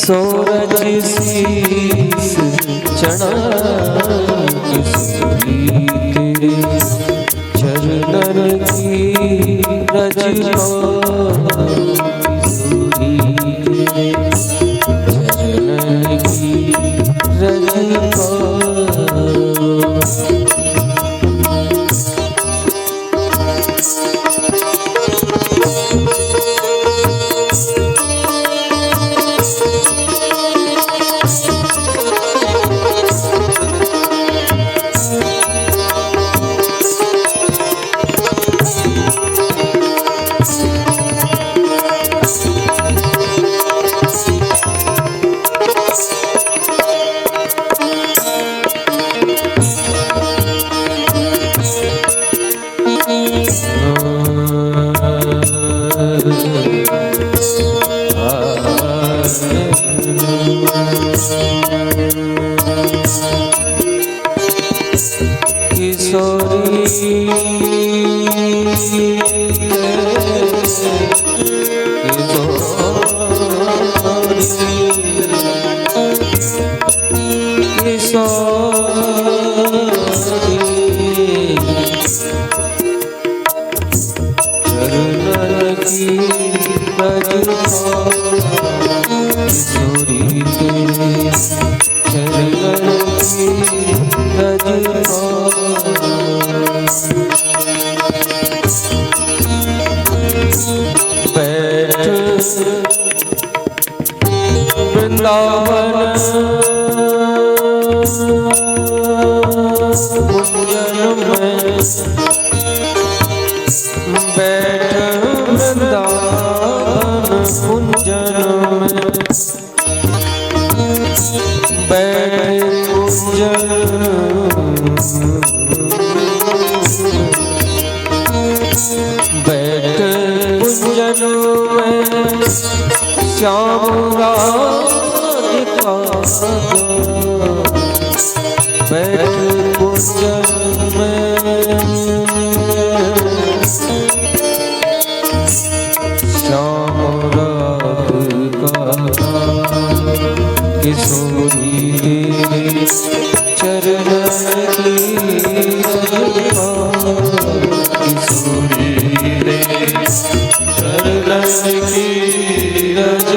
सूरज शीस चढ़ा किशोरी तेरे चरणन की रज किशोरी तेरे चरणन की रज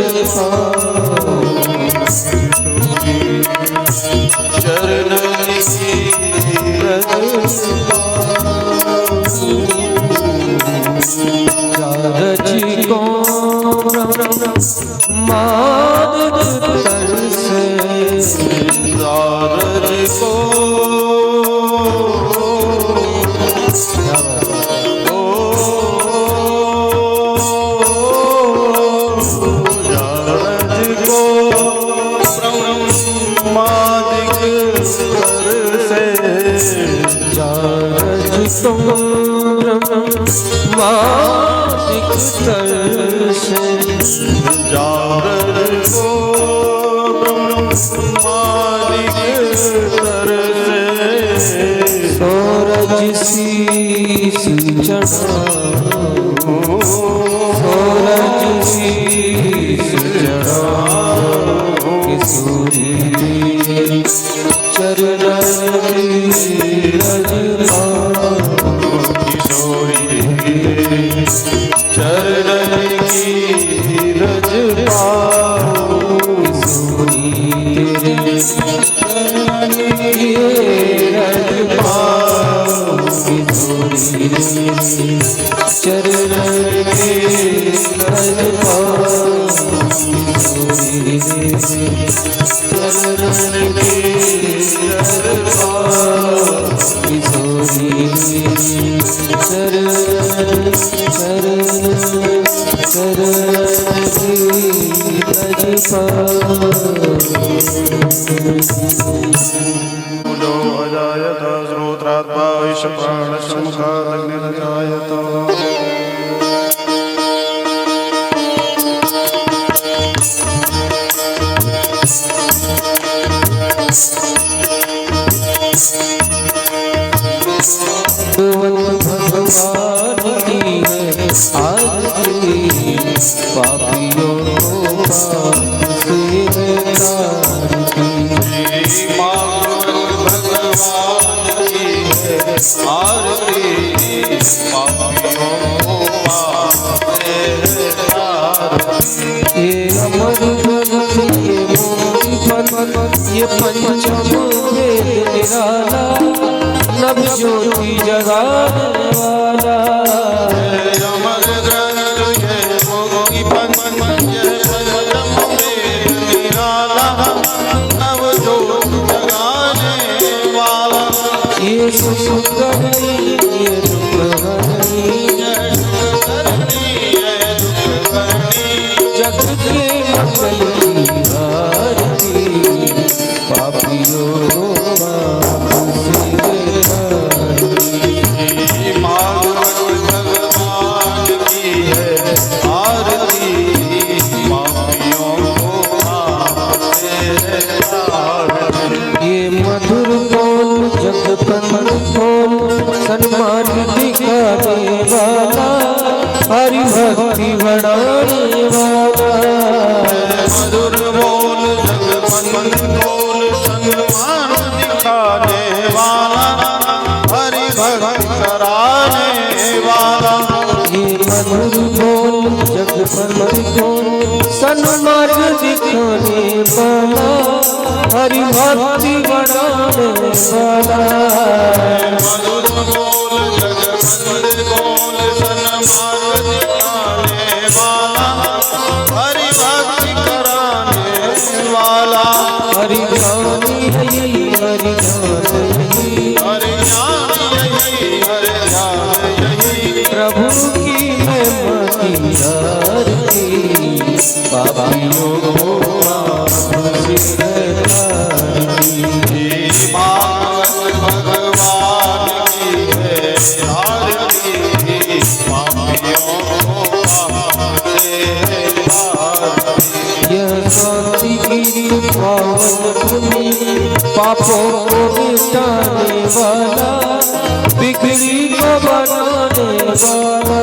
पापियों को पाप से सन्मान दिखाने वाला, हरि भक्ति बढ़ाने वाला, मधुर बोल जगमन बोल सन्मान दिखाने वाला, हरि भक्ति कराने वाला। ये मधुर बोल जगमन बोल सन्मान दिखाने वाला, हरि भक्ति बढ़ाने वाला। मधुर बोल जगमन बोल सन्मान दिखाने वाला, हरि भक्ति कराने वाला। हरि ज्ञान यही, हरि ज्ञान यही, हरि ज्ञान यही, हरि ध्यान यही। प्रभु की महिमा की आरती, पापियों को आपसे भागवत भगवान की है आरती, पापियों को आपसे आरती। यह शांति की पावन भूमि, पापों को मिटाने वाला, बिगड़ी को बनाने वाला।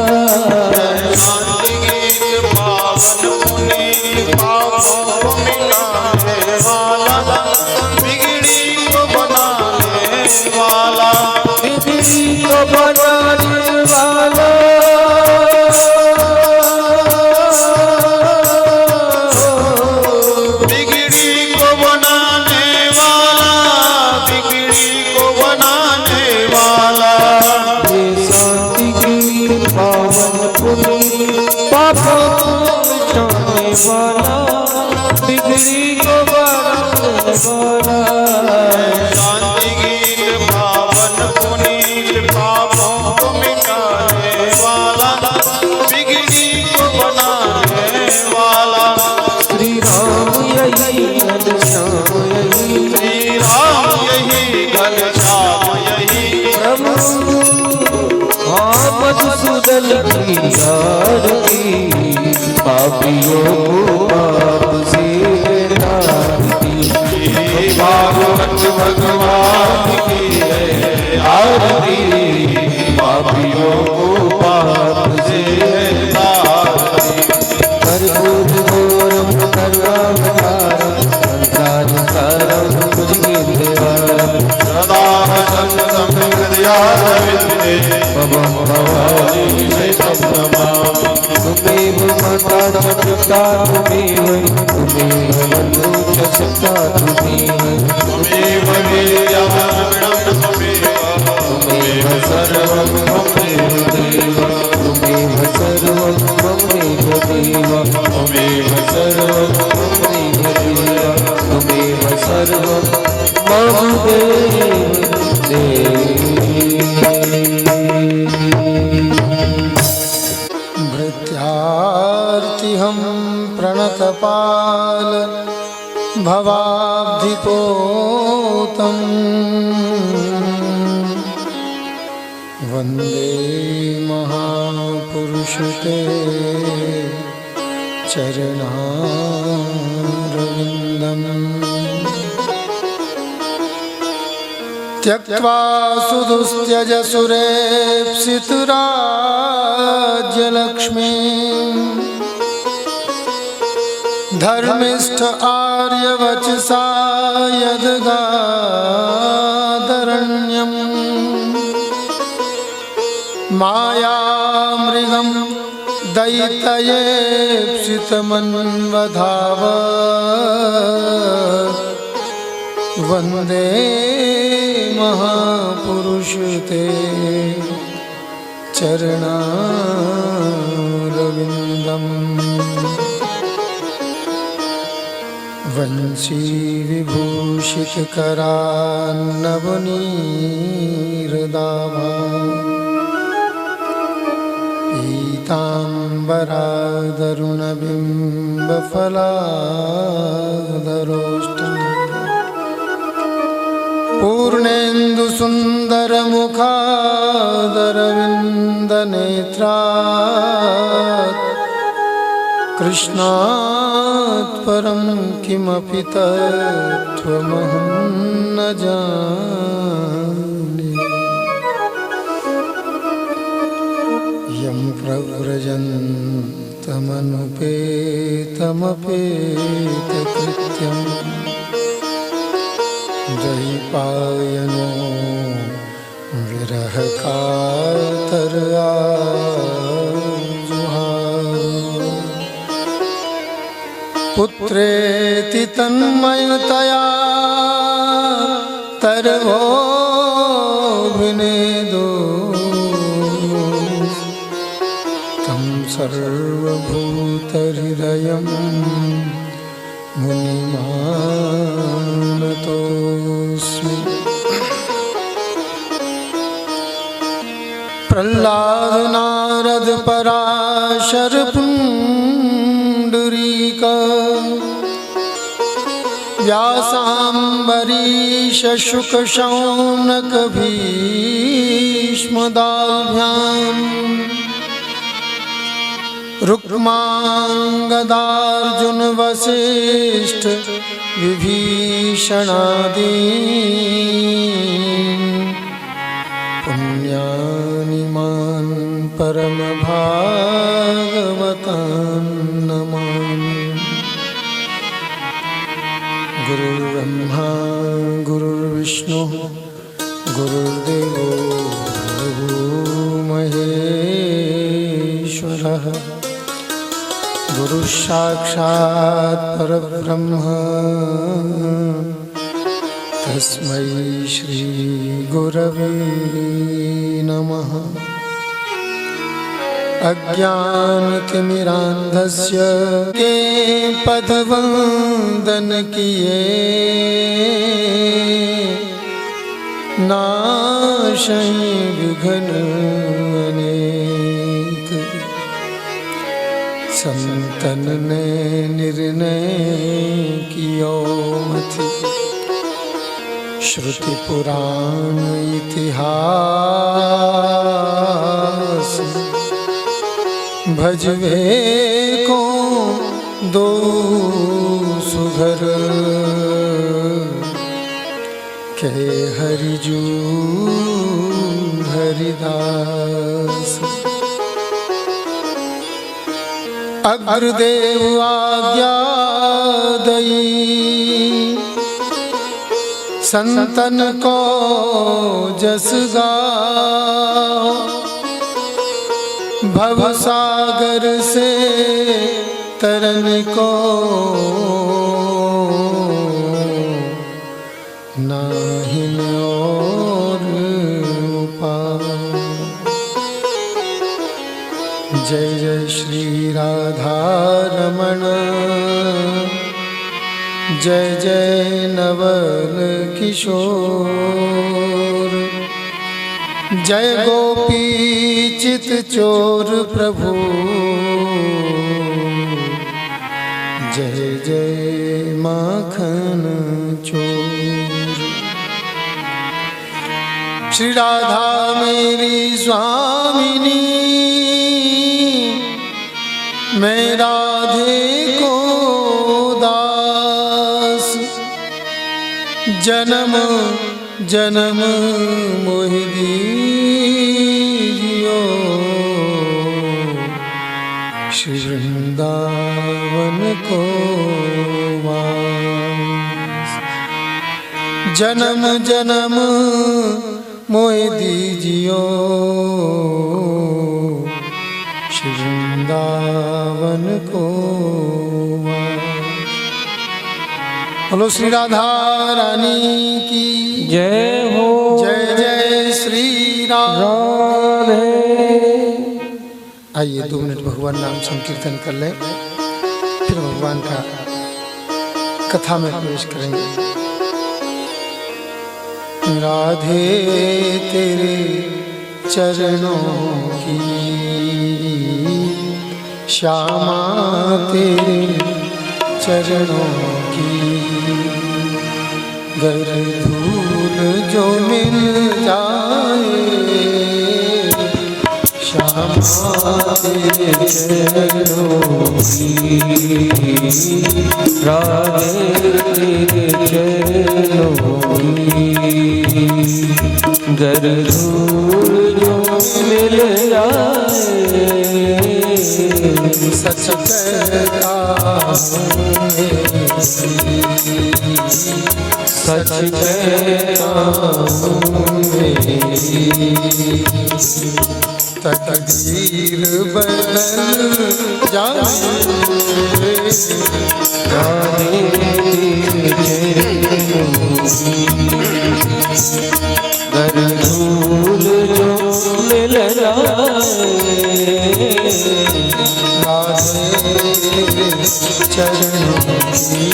शांति गीत पावन पुनि, पापों को मिटाने वाला, बिगड़ी को बनाने वाला, बिगड़ी को बनाने वाला। बिगड़ी को बनाने वाला, बिगड़ी को बनाने वाला। ये शांति की पावन पुनि, पापों को मिटाने वाला, बिगड़ी को बनाने वाला। शांति गीत पावन पुनीत, पापों को मिटाने वाला, बिगड़ी को बनाने वाला। श्री राम यही, घनश्याम यही, श्री राम यही, घनश्याम यही। प्रभु हाँ मधुसूदन की आरती, पापियों को पाप से तारती। भागवत भगवान की है आरती, पापियों को पाप से तारती। कर्पूर घोरम करुणावतारम, संसारसारम भुजगेन्द्रहारम, सदा वसन्तं हृदयारविन्दे, भवं भवानी शैतं नमामि। तुमेव माता च पिता तुमेव, तुमेव बन्धु च सखा तुमेव, त्वमेव वीर्यवाणं त्वमेव, त्वमेव सर्वं त्वमेव देव, तुमेव सर्वं त्वमेव देव, त्वमेव सर्वं त्वमेव देव, तुमेव सर्वं मम देव। भृत्यार्तिहं प्रणतपाल भवाब्धिपोतं वन्दे महापुरुषते चरणारविन्दम्। त्यक्त्वा सुदुस्त्यज सुरेप्सितराज्यलक्ष्मी, धर्मिष्ठ आर्यवचसा यद्गादरण्यम्, मायामृगं दैत्ययेप्सितमन्वधावत्, वन्दे महापुरुष ते चरणारविन्दम्। गोविन्दम् वंशीविभूषितकरान्नवनीरदाभा पीताम्बरादरुणबिम्बफलाधरोष्टम् पूर्णेन्दुसुन्दरमुखादरविन्दनेत्रात् कृष्णात् परं किमपि तत्त्वमहं न जाने। यं प्रव्रजन्तमनुपेतमपेतकृत्यम् द्वैपायनो विरहकातराजुहार पुत्रेति तन्मयतया तरवोऽभिनेदो तं सर्वभूतहृदयं मुनिमानतोऽस्मि। प्रह्लाद नारद पराशर पुण्डरीक व्यासाम्बरीश शुक शौनक भीष्मदाभ्याम् रुक्माङ्गदार्जुन वसिष्ठ विभीषणादीन् पुण्यानि मान् परमभागवतान् नमामि। गुरुर्ब्रह्मा गुरुर्विष्णु गुरुर्देवो महेश्वरः गुरुः साक्षात् परब्रह्म तस्मै श्री गुरवे नमः। अज्ञानतिमिरान्धस्य के पदवन्दन किए नाशै विघ्न अनेक संतन ने निर्णय कियो मति श्रुति पुराण इतिहास भजवे को दो सुघर के हरिजू हरिदास। अग्रदेव आज्ञा दई संतन को जस गाओ भवसागर से तरन को नाहिन और उपाय। जय जय श्री राधा रमण जय जय नवल किशोर जय गोपी चित चोर प्रभु जय जय माखन चोर। श्री राधा मेरी स्वामिनी मैं राधे को दास जन्म जन्म मोहि दीजियो श्री वृंदावन को वास। जन्म जन्म मोहि दीजियो श्री वृंदावन को वास। बोलो श्री राधा रानी की जय हो। जय जय श्री राधे। आइए 2 मिनट भगवान नाम संकीर्तन कर लें, फिर भगवान का कथा में प्रवेश करेंगे। राधे तेरे चरणों की श्यामा तेरे चरणों की, गर धूल जो मिल जाए श्यामा तेरे चरणों की, राधे तेरे चरणों की, गर धूल जो मिल जाए सच कहता सच कहता तकदीर बदल जाए राधे तेरे गर धूल जो मिल जाए राधे चरणों की।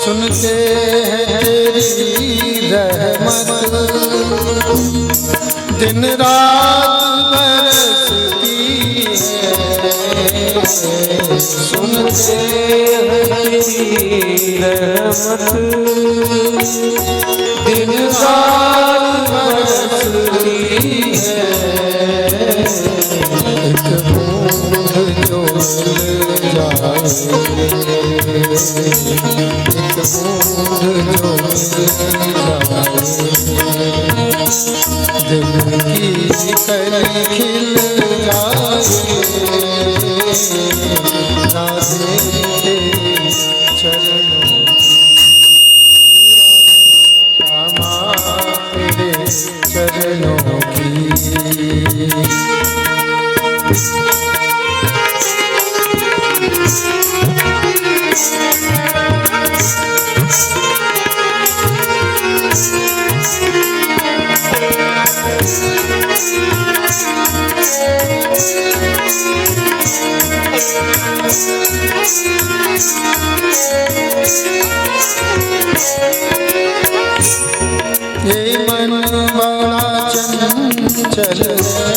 सुनते हैं तेरी रहमत दिन रात बरसती है, सुनते हैं तेरी रहमत दिन रात बरसती है, एक बूंद जो मिल जाए एक बूंद जो मिल जाए दिल की कली खिल जाए राधे तेरे चरणों श्यामा तेरे चरणों की। ये मन बड़ा चंचल है,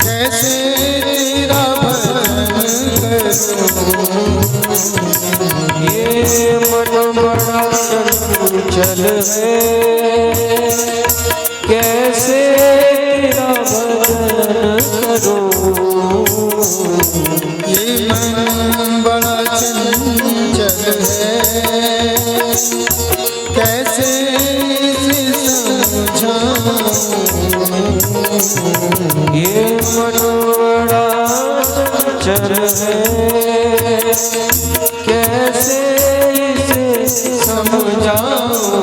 कैसे तेरा भजन करूं। ये मन बड़ा चंचल है, कैसे तेरा भजन करूं। ये मन बड़ा चंचल है, कैसे समझाऊं। ये मन बड़ा चंचल है, कैसे इसे समझाऊं।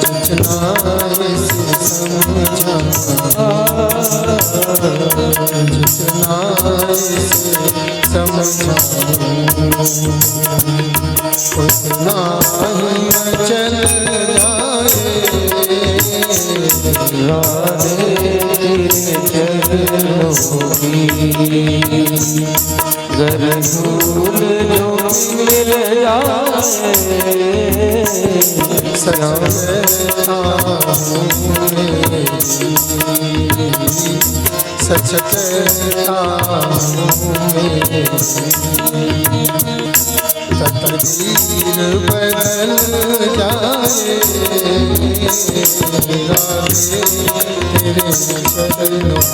जितना इसे समझाऊं, जितना इसे समझाऊं, उतना ही चल जाए राधे तेरे चरणों की, गर धूल जो मिल जाए सच कहता तकदीर बदल जाए राधे तेरे चरणों।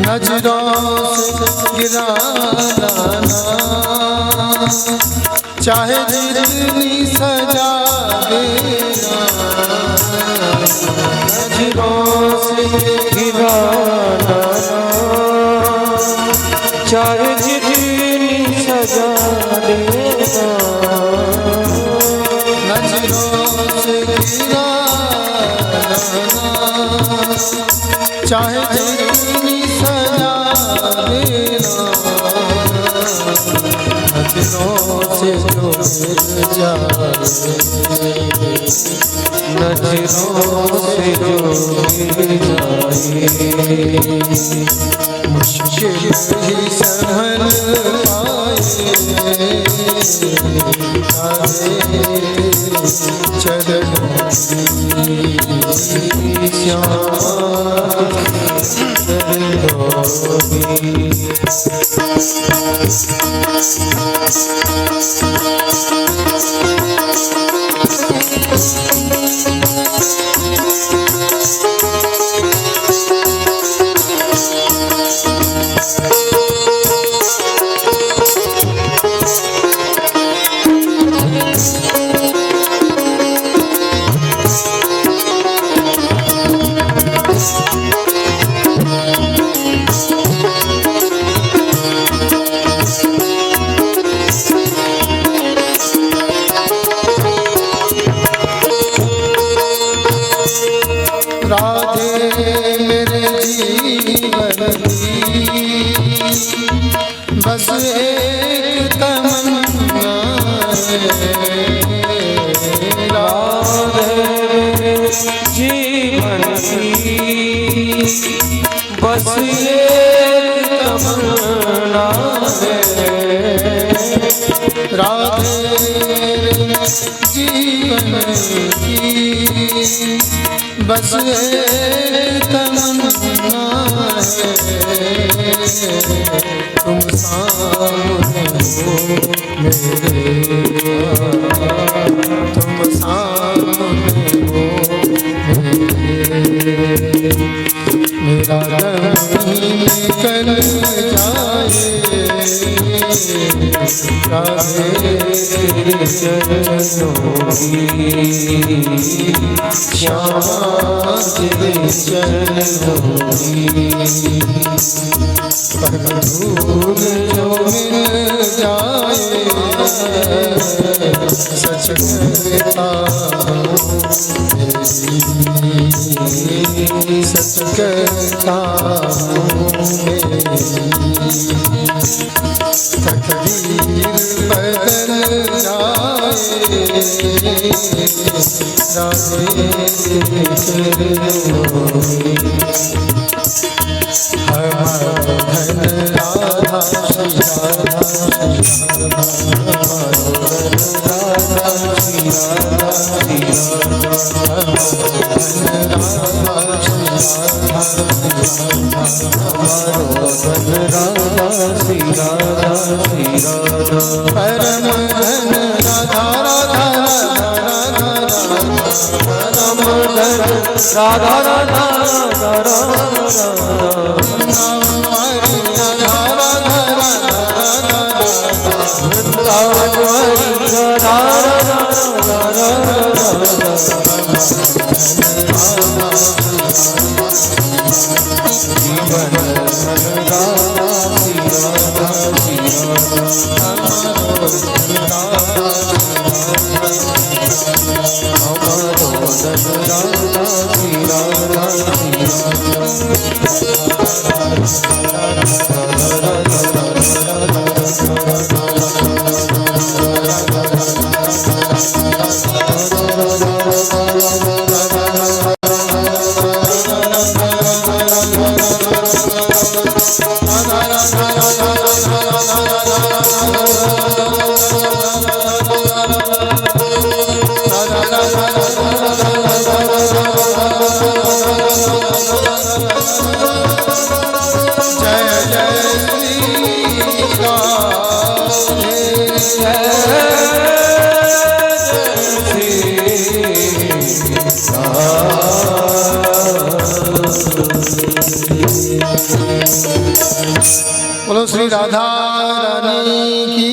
नजरों से गिराना चाहे जितनी सजा देना, नजरों से गिराना, चाहे जितनी सजा देना, नजरों से गिराना, चाहे जितनी सजा देना, नजरों से जो गिर जाए, नजरों से जो गिर जाए, मुश्किल ही सहन पाए, चरणों की राधे मेरे जीवन की बस एक तमन्ना है, राधे जीवन की बस एक तमन्ना है, राधे जीवन की बस एक तमन्ना है, तुम सामने हो मेरे, तुम सामने हो मेरे, मेरा दम निकल जाए, राधे चरणों की श्यामा तेरे चरणों की, पर धूल जो मिल जाए, सच कहता हूँ, सच कहता हूँ, तकदीर बदल जाए, राधे चरणों की, धन राधा श्री परम धन राधा राधा राधा परम धन राधा राधा राधा बोलो श्री राधा रानी की,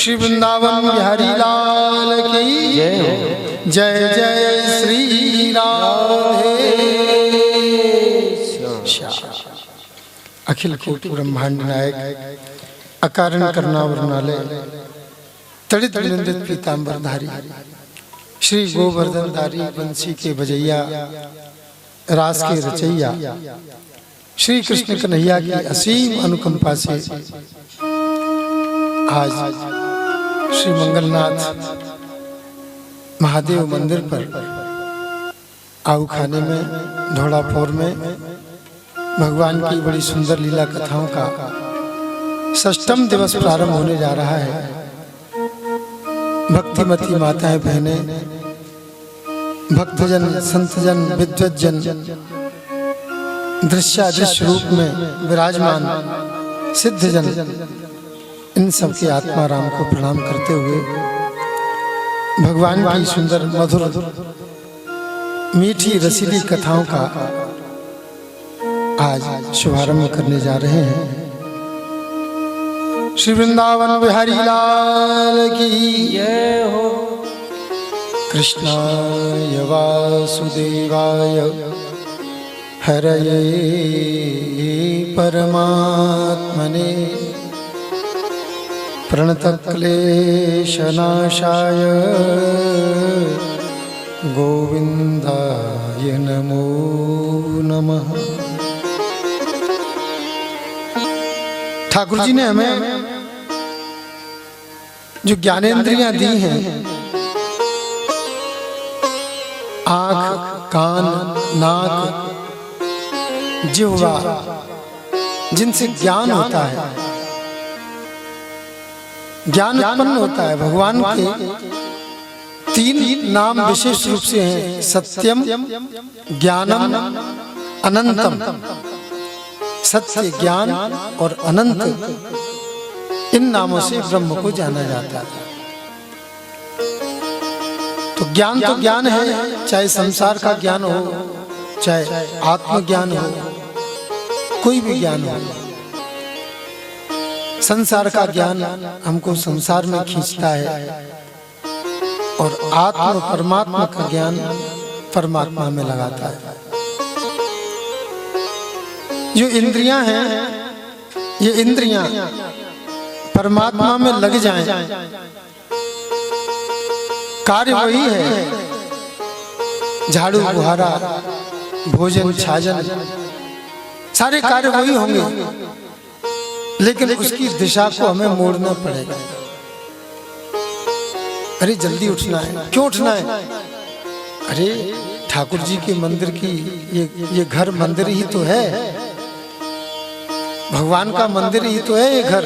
श्री वृंदावन बिहारी लाल की जय। जय जय श्री राधे श्याम। अखिल कोटि ब्रह्मांड नायक अकारण करना वर्णालय तड़ित विनंदित पीतांबरधारी श्री गोवर्धनधारी बंसी के बजैया रास के रचैया श्री कृष्ण कन्हैया की असीम अनुकंपा से आज श्री मंगलनाथ महादेव मंदिर पर आऊ खाने में धोड़ापोर में भगवान की बड़ी सुंदर लीला कथाओं का षष्ठम दिवस प्रारंभ होने जा रहा है। भक्तिमती माताएं बहनें, भक्तजन, संतजन, विद्वज्जन दृश्यादृश्य रूप में विराजमान सिद्धजन, इन सब के आत्मा राम को प्रणाम करते हुए भगवान की सुंदर मधुर मीठी रसीली कथाओं का आज शुभारंभ करने जा रहे हैं। श्री वृंदावन बिहारी लाल की जय हो। कृष्णाय वासुदेवाय हरये परमात्मने प्रणतक्लेशनाशाय गोविंदाय नमो नमः। ठाकुर जी ने हमें जो ज्ञानेंद्रियां दी हैं, आंख, कान, नाक, जिह्वा, जिनसे ज्ञान होता है, ज्ञान उत्पन्न होता है। भगवान के तीन नाम विशेष रूप से हैं, सत्यम, ज्ञानम, अनंतम। सत्य, ज्ञान और अनंत, इन नामों से ब्रह्म को जाना जाता है। तो ज्ञान है, चाहे संसार का ज्ञान हो, चाहे आत्मज्ञान हो, कोई भी ज्ञान हो। संसार का ज्ञान हमको संसार में खींचता है और आत्म परमात्मा का ज्ञान परमात्मा में लगाता है। जो इंद्रियां हैं, ये इंद्रियां परमात्मा में लग जाएं, कार्य वही है, झाड़ू बुहारा, भोजन छाजन, सारे कार्य वही होंगे, लेकिन उसकी दिशा को हमें मोड़ना पड़ेगा। अरे जल्दी उठना है, क्यों उठना है? अरे ठाकुर जी के मंदिर की ये घर मंदिर ही तो है, भगवान का मंदिर ही तो है ये घर।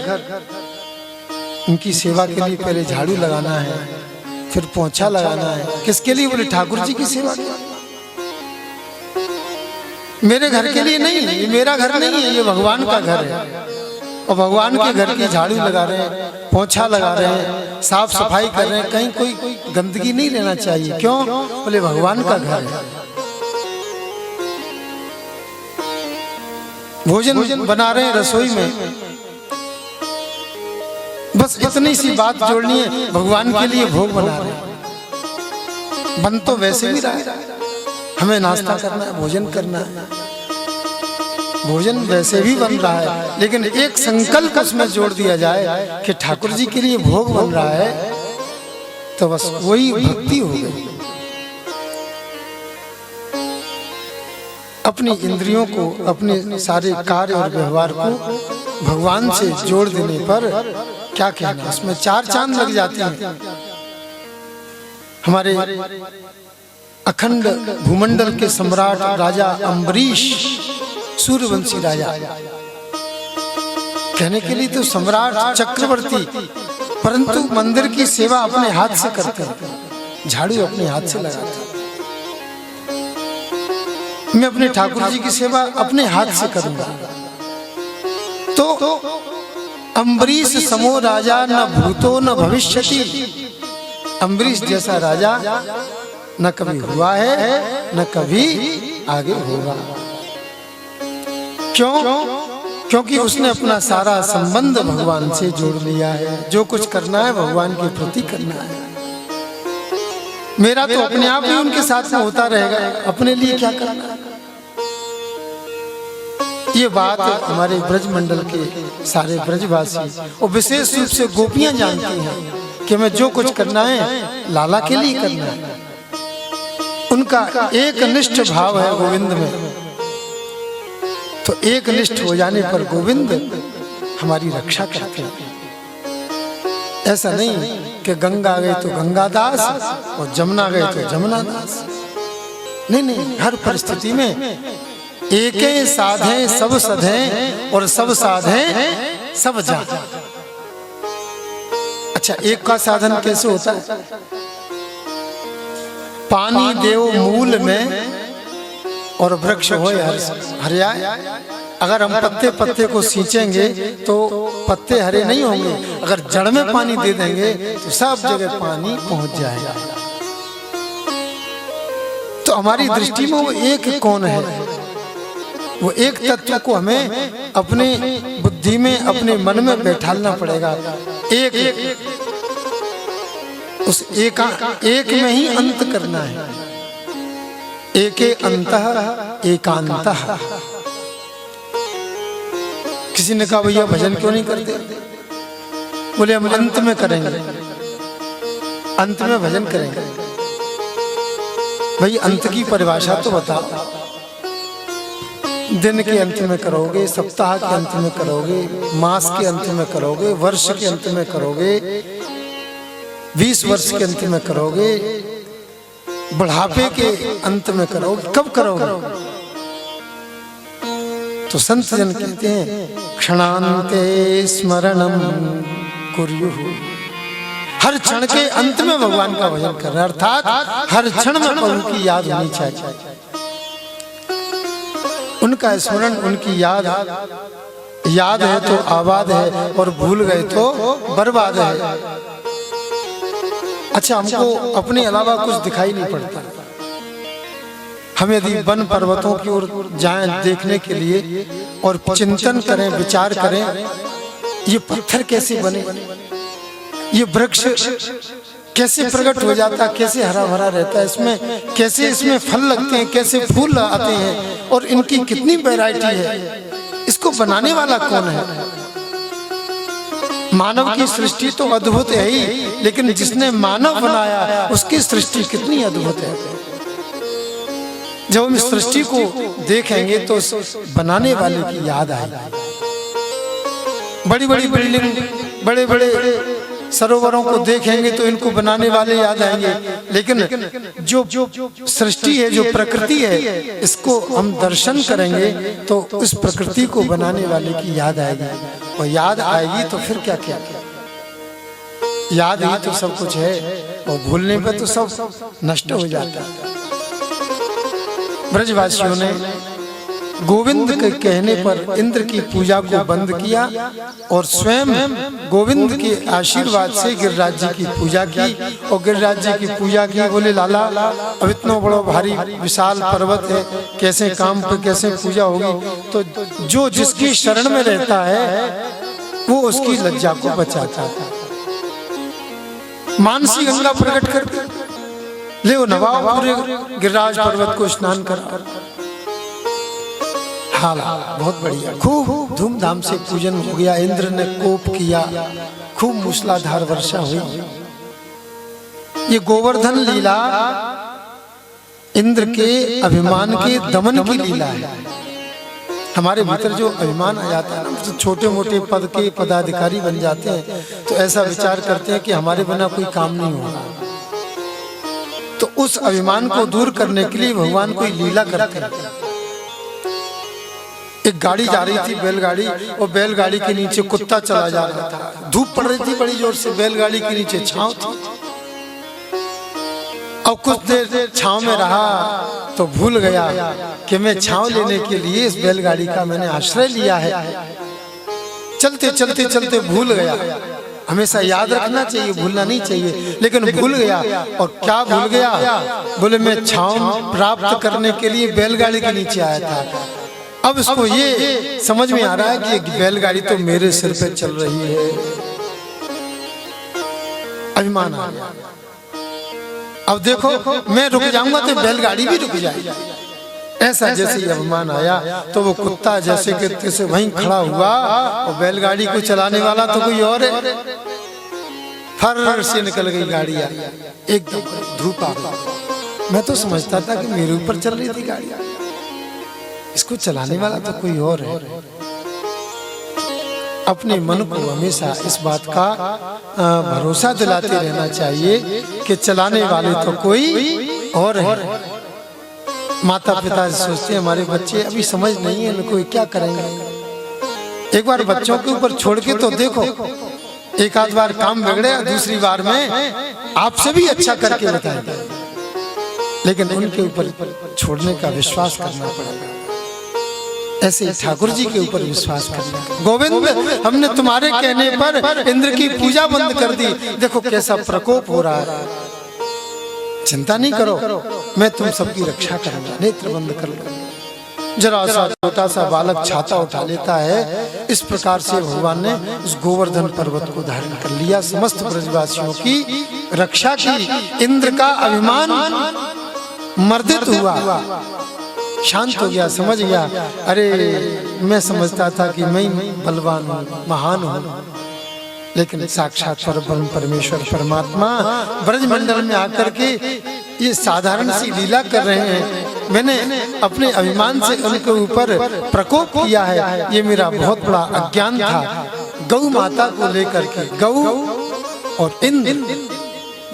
उनकी सेवा के लिए पहले झाड़ू लगाना है, फिर पोंछा लगाना है। किसके लिए? बोले ठाकुर जी की सेवा के लिए। मेरे घर के लिए नहीं, ये मेरा घर नहीं है, ये भगवान का घर है। और भगवान के घर की झाड़ू लगा रहे हैं, पोंछा लगा रहे हैं, साफ सफाई कर रहे हैं, कहीं कोई गंदगी नहीं रहना चाहिए। क्यों? बोले भगवान का घर है। भोजन बना रहे हैं रसोई में, बस इतनी सी बात जोड़नी है, भगवान के लिए भोग बना रहे हैं। बन तो वैसे भी रहा है, हमें नाश्ता करना है, भोजन करना है, भोजन वैसे भी बन रहा है, लेकिन एक संकल्प उसमें जोड़ दिया जाए कि ठाकुर जी के लिए भोग बन रहा है, तो बस वही भक्ति हो गई। अपनी इंद्रियों को, अपने सारे कार्य और व्यवहार को भगवान से जोड़ देने पर क्या कहना, उसमें चार चांद लग जाते हैं। हमारे अखंड भूमंडल के सम्राट राजा अम्बरीश, सूर्यवंशी राजा, कहने के लिए तो सम्राट, चक्रवर्ती, परंतु मंदिर की सेवा अपने हाथ से करते हैं, झाड़ू अपने हाथ से लगाते हैं। मैं अपने ठाकुर जी की सेवा अपने हाथ से करूंगा। तो अम्बरीश समो राजा न भूतो न भविष्यति। अम्बरीश जैसा राजा न कभी हुआ है, न कभी आगे होगा। क्यों? क्योंकि उसने अपना सारा संबंध भगवान से जोड़ लिया है। जो कुछ करना है भगवान के प्रति करना है। मेरा तो अपने आप ही उनके साथ में होता रहेगा, अपने लिए क्या करना है। ये बात हमारे ब्रज मंडल के सारे ब्रजवासी और विशेष रूप से गोपियां जानती हैं कि मैं जो कुछ करना है लाला के लिए करना है। उनका एक निष्ठ भाव है गोविंद में। तो एक निष्ठ हो जाने पर गोविंद हमारी रक्षा करते हैं। ऐसा नहीं कि गंगा गए तो गंगादास और जमुना गए तो जमुना दास। नहीं नहीं, हर परिस्थिति में एके साधे सब सधे और सब साधे सब जा। अच्छा, एक का साधन कैसे होता है? पानी देव मूल में और वृक्ष हो हरिया। अगर हम पत्ते पत्ते को सींचेंगे तो पत्ते हरे नहीं होंगे। अगर जड़ में पानी दे देंगे तो सब जगह पानी पहुंच जाएगा। तो हमारी दृष्टि में वो एक कौन है? वो एक तत्व को हमें अपने बुद्धि में, अपने मन में बैठालना पड़ेगा। एक उस एक में ही अंत करना है। एके अंतः एकांतः। किसी ने कहा भैया भजन क्यों नहीं करते? बोले हम अंत में करेंगे, अंत में भजन करेंगे। भाई अंत की परिभाषा तो बताओ। दिन के अंत में करोगे, सप्ताह के अंत में करोगे, मास के अंत में करोगे, वर्ष के अंत में करोगे, 20 वर्ष के अंत में करोगे, बुढ़ापे के अंत में करोगे, कब करोगे? तो संत जन कहते हैं क्षणांते स्मरणम कुर्युः। हर क्षण के अंत में भगवान का भजन करना, अर्थात हर क्षण में प्रभु की याद होनी चाहिए। उनका स्मरण, उनकी याद है तो आबाद है और भूल गए तो बर्बाद है। अच्छा, हमको अपने अलावा कुछ दिखाई नहीं पड़ता। हम यदि वन पर्वतों की ओर जाएं देखने के लिए और चिंतन करें, विचार करें, ये पत्थर कैसे बने, ये वृक्ष कैसे प्रकट हो जाता, कैसे हरा भरा रहता है, इसमें कैसे इसमें फल लगते हैं, कैसे फूल आते हैं और इनकी कितनी वैरायटी है। इसको बनाने वाला कौन है? मानव की सृष्टि तो अद्भुत है ही, लेकिन जिसने मानव बनाया उसकी सृष्टि कितनी अद्भुत है। जब हम इस सृष्टि को देखेंगे तो बनाने वाले की याद आएगी। बड़ी बड़ी बिल्डिंग, बड़े बड़े सरोवरों को देखेंगे तो इनको बनाने वाले याद आएंगे, लेकिन जो सृष्टि है, जो प्रकृति है, इसको हम दर्शन करेंगे तो उस प्रकृति को बनाने वाले की याद आएगी। और याद आएगी तो फिर क्या क्या? याद ही तो सब कुछ है, और भूलने पर तो सब नष्ट हो जाता है। ब्रजवासियों ने गोविंद के कहने पर इंद्र की पूजा को बंद किया और स्वयं गोविंद के आशीर्वाद से गिरिराज जी की पूजा की। और गिरिराज जी की पूजा की, बोले लाला अब इतना बड़ा भारी विशाल पर्वत है, कैसे काम पे कैसे पूजा होगी? तो जो जिसकी शरण में रहता है वो उसकी लज्जा को बचाता है। मानसी गंगा प्रकट कर ले नवाब पूरे गिरिराज पर्वत को स्नान करा। हाल बहुत बढ़िया, खूब धूमधाम से पूजन हो गया। इंद्र ने कोप किया, खूब मूसलाधार वर्षा हुई। ये गोवर्धन लीला इंद्र के अभिमान के दमन की लीला है। हमारे भीतर जो अभिमान आ जाता है ना, तो छोटे मोटे पद के पदाधिकारी बन जाते हैं, तो ऐसा विचार करते हैं कि हमारे बिना कोई काम नहीं होगा। तो उस अभिमान को दूर करने के लिए भगवान कोई लीला करते हैं। एक गाड़ी जा रही थी, बैलगाड़ी, और बैलगाड़ी के नीचे कुत्ता चला जा रहा था। धूप पड़ रही थी बड़ी जोर से, बैलगाड़ी के नीचे छांव थी। और कुछ देर छांव में रहा तो भूल गया कि मैं छांव लेने के लिए इस बैलगाड़ी का मैंने आश्रय लिया है। चलते चलते चलते भूल गया। हमेशा याद रखना चाहिए, भूलना नहीं चाहिए, लेकिन भूल गया। और क्या भूल गया? बोले मैं छांव प्राप्त करने के लिए बैलगाड़ी के नीचे आया था। अब इसको ये समझ में आ रहा है कि एक बैलगाड़ी तो मेरे सिर पे चल रही है, अभिमान आ गया। अब देखो मैं रुक जाऊंगा तो बैलगाड़ी भी रुक जाएगी। ऐसा जैसे ही अभिमान आया तो वो कुत्ता जैसे कि तैसे वहीं खड़ा हुआ और बैलगाड़ी को चलाने वाला तो कोई और है। फर से निकल गई गाड़ी, एकदम धूप आ गई। मैं तो समझता था कि मेरे ऊपर चल रही थी गाड़ी, इसको चलाने वाला तो कोई और है। अपने मन को हमेशा इस बात का भरोसा दिलाते रहना चाहिए कि चलाने वाले तो कोई और है। माता पिता सोचते हैं हमारे बच्चे अभी समझ नहीं है, इनको क्या करेंगे। एक बार बच्चों के ऊपर छोड़ के तो देखो, एक आध बार काम बिगड़े, दूसरी बार में आपसे भी अच्छा करके बताएंगे, लेकिन उनके ऊपर छोड़ने का विश्वास करना पड़ेगा। ऐसे ही ठाकुर जी के ऊपर विश्वास करना। गोविंद हमने तुम्हारे कहने पर इंद्र की पूजा बंद कर दी, देखो कैसा प्रकोप हो रहा है। चिंता नहीं करो, मैं तुम सबकी रक्षा करूंगा, नेत्र बंद कर लो। जरा सा छोटा सा बालक छाता उठा लेता है। इस प्रकार से भगवान ने उस गोवर्धन पर्वत को धारण कर लिया, समस्त ब्रजवासियों की रक्षा की। इंद्र का अभिमान मर्दित हुआ, शांत हो गया, समझ गया अरे मैं समझता था कि मैं बलवान हूँ, महान हूँ, लेकिन साक्षात परब्रह्म परमेश्वर परमात्मा ब्रजमंडल में आकर के ये साधारण सी लीला कर रहे हैं। मैंने अपने अभिमान से उनके ऊपर प्रकोप किया है, ये मेरा बहुत बड़ा अज्ञान था। गौ माता को लेकर के, गौ और इंद्र,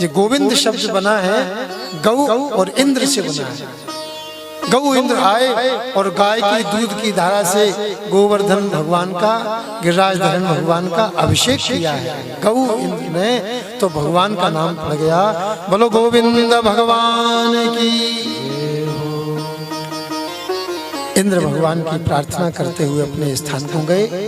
ये गोविंद शब्द बना है गौ और इंद्र से बना है। गौ इंद्र आए और गाय की दूध की धारा से गोवर्धन भगवान का, गिरिराज धरण भगवान का अभिषेक किया है गौ इंद्र ने, तो भगवान का नाम पड़ गया। बोलो गोविंद भगवान की। इंद्र भगवान की प्रार्थना करते हुए अपने स्थान को गए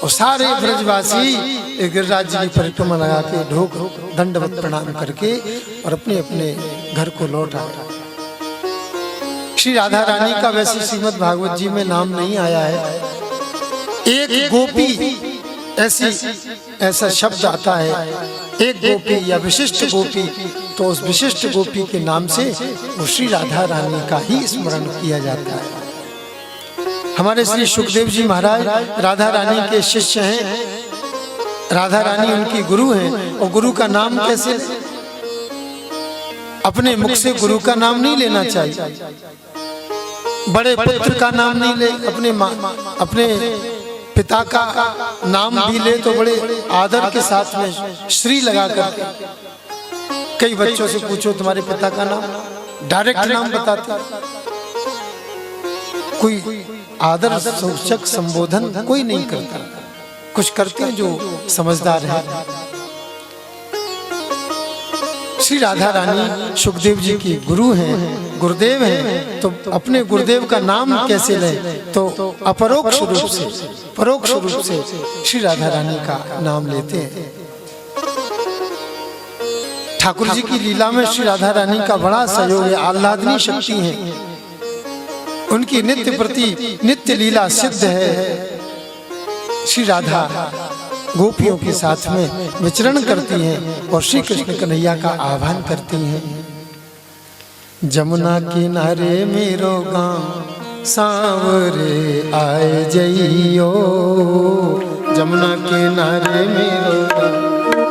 और सारे ब्रजवासी गिरिराज जी की परिक्रमा लगा के ढोक दंडवत प्रणाम करके और अपने अपने घर को लौट आए। श्री राधा रानी का वैसे श्रीमद् भागवत जी में नाम नहीं आया है। एक गोपी ऐसा शब्द आता है, एक गोपी या विशिष्ट गोपी, तो उस विशिष्ट गोपी के नाम से वो श्री राधा रानी का ही स्मरण किया जाता है। हमारे श्री सुखदेव जी महाराज राधा रानी के शिष्य हैं, राधा रानी उनकी गुरु हैं, और गुरु का नाम कैसे, अपने मुख से गुरु का नाम नहीं लेना चाहिए। बड़े पुत्र का नाम नहीं ले, अपने पिता का नाम भी ले तो बड़े आदर के साथ में श्री लगा करके। कई बच्चों से पूछो तुम्हारे पिता का नाम, डायरेक्ट नाम बताते, कोई आदर सूचक संबोधन कोई नहीं करता। कुछ करते हैं जो समझदार है। श्री राधा रानी सुखदेव जी की गुरु हैं, गुरुदेव हैं, तो अपने गुरुदेव का नाम कैसे लें, तो अपरोक्ष रूप से, परोक्ष रूप से श्री राधा रानी का नाम लेते हैं। ठाकुर जी की लीला में श्री राधा रानी का बड़ा सहयोग है, आह्लादनी शक्ति है उनकी, नित्य प्रति नित्य लीला सिद्ध है। श्री राधा गोपियों के साथ में विचरण करती हैं और श्री कृष्ण कन्हैया का आह्वान करती हैं। जमुना किनारे मेरो गाँव सांवरे आए जइयो, जमुना किनारे मेरो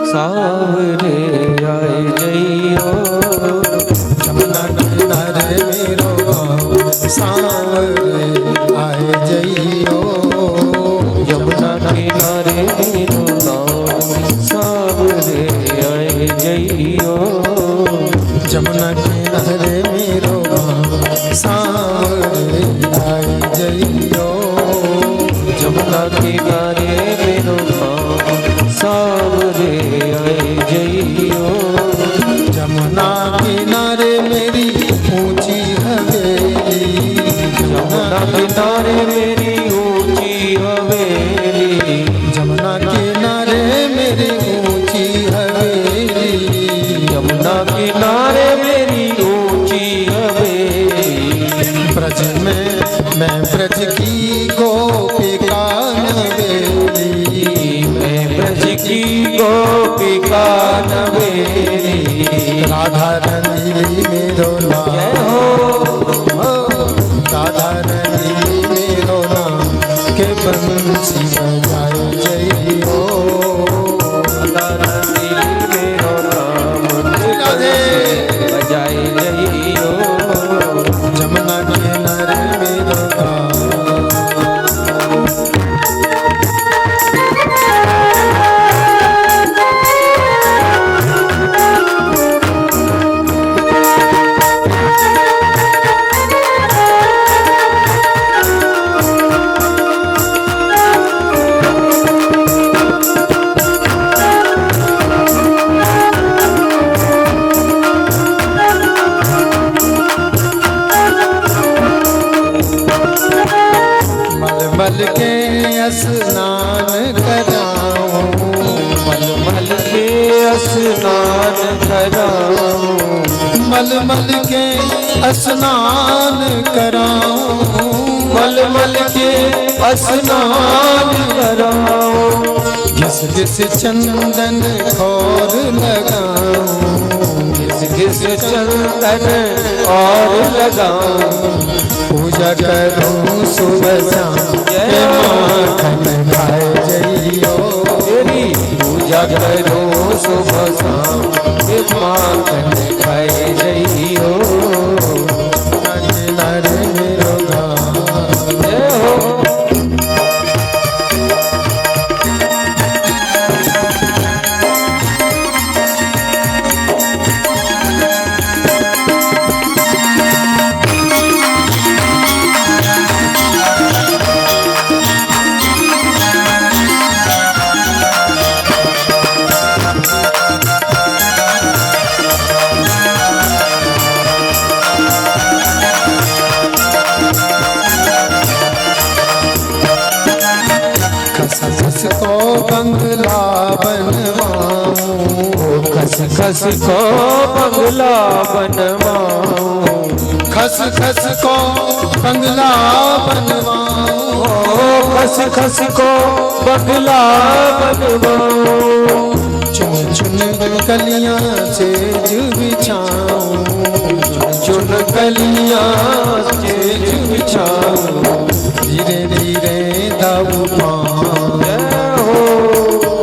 सांवरे आए जइयो, जमुना किनारे मेरो गाँव सांवरे आए जइयो, यमुना किनारे मेरो गाँव सांवरे आए जइयो, जमुना किनारे मेरो गाँव सांवरे आए जइयो, जमुना किनारे मेरो गाँव सांवरे आए जइयो, जमुना किनारे मेरी ऊंची हवेली, जमुना किनारे मेरी ऊंची हवेली, जमुना किनारे मेरी ऊंची हवेली, यमुना किनारे मेरी ऊंची हवेली, ब्रज में मैं ब्रज की सेवा नवेरी राधा रंगी मेरो नाम, राधा रंगी मेरो नाम के बंसी बजाए जय हो। राधा रंगी मेरो नाम के बजाए जय हो। जमुना किनारे मेरो गाँव, मल के स्नान कराऊं, मल के स्नान कराऊं, मल के स्नान कराऊं, मल के स्नान कराऊं। घिस घिस चंदन खोर लगाऊं, घिस घिस चंदन और लगाऊं। पूजा करूं सुबह शाम के माखन खाए जइयो। तेरी पूजा करूं सुबह शाम के माखन खाए जइयो। किनारे मेरो गाँव, जय हो। खस को बंगला बनवाऊं, खस खस को बंगला बनवाऊं। खस खस को बंगला बनवाऊं, खस खस को बंगला बनवाऊं। चुन चुन कलियां सेज बिछाऊं, चुन कलियां सेज बिछाऊं। धीरे धीरे दाऊ पाऊं,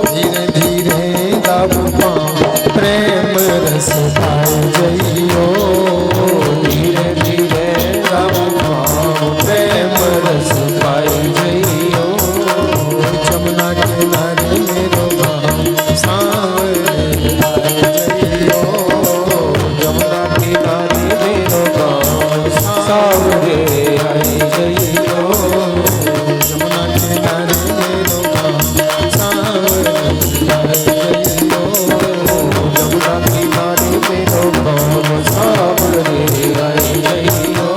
धीरे धीरे दाऊ पाऊं। प्रेम रस पाए जइयो, धीरे धीरे दाऊ पाऊं। प्रेम रस पाए जइयो। जमुना किनारे मेरो गाँव, सांवरे आए जइयो। जमुना किनारे मेरो गाँव, सांवरे आए जइयो। जमुना किनारे मेरो गाँव, सांवरे आए जइयो। जमुना किनारे मेरो गाँव, सांवरे आए जइयो।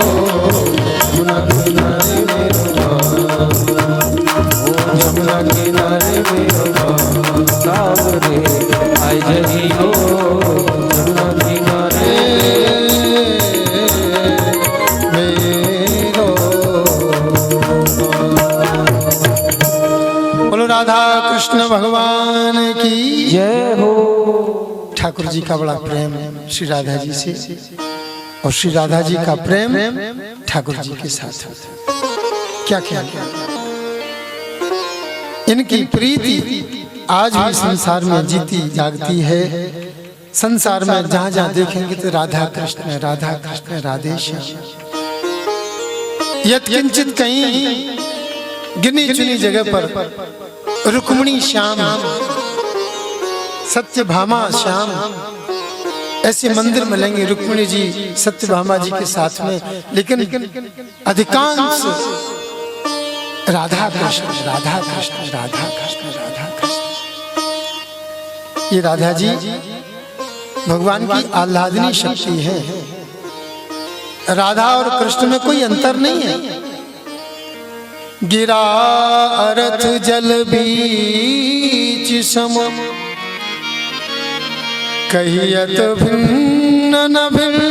जमुना किनारे मेरो गाँव, जमुना किनारे मेरो गाँव, सांवरे आए जइयो। जमुना किनारे मेरो गाँव। बोलो राधा कृष्ण भगवान की जय हो। ठाकुर जी का बड़ा प्रेम श्री राधा जी से, और श्री राधा जी का प्रेम ठाकुर जी के साथ होता है। क्या क्या क्या इनकी प्रीति आज भी संसार में जीती जागती है। संसार में जहां जहां देखेंगे तो राधा कृष्ण राधे श्याम। यत्किंचित कहीं गिनी चुनी जगह पर रुक्मिणी श्याम, सत्यभामा श्याम, ऐसे मंदिर मिलेंगे रुक्मिणी जी सत्यभामा जी के साथ में, लेकिन अधिकांश राधा कृष्ण राधा कृष्ण राधा कृष्ण राधा कृष्ण। ये राधा जी भगवान की आह्लादनी शक्ति है। राधा और कृष्ण में कोई अंतर नहीं है। गिरा अर्थ जल बीच सम, कहियत भिन्न न भिन्न,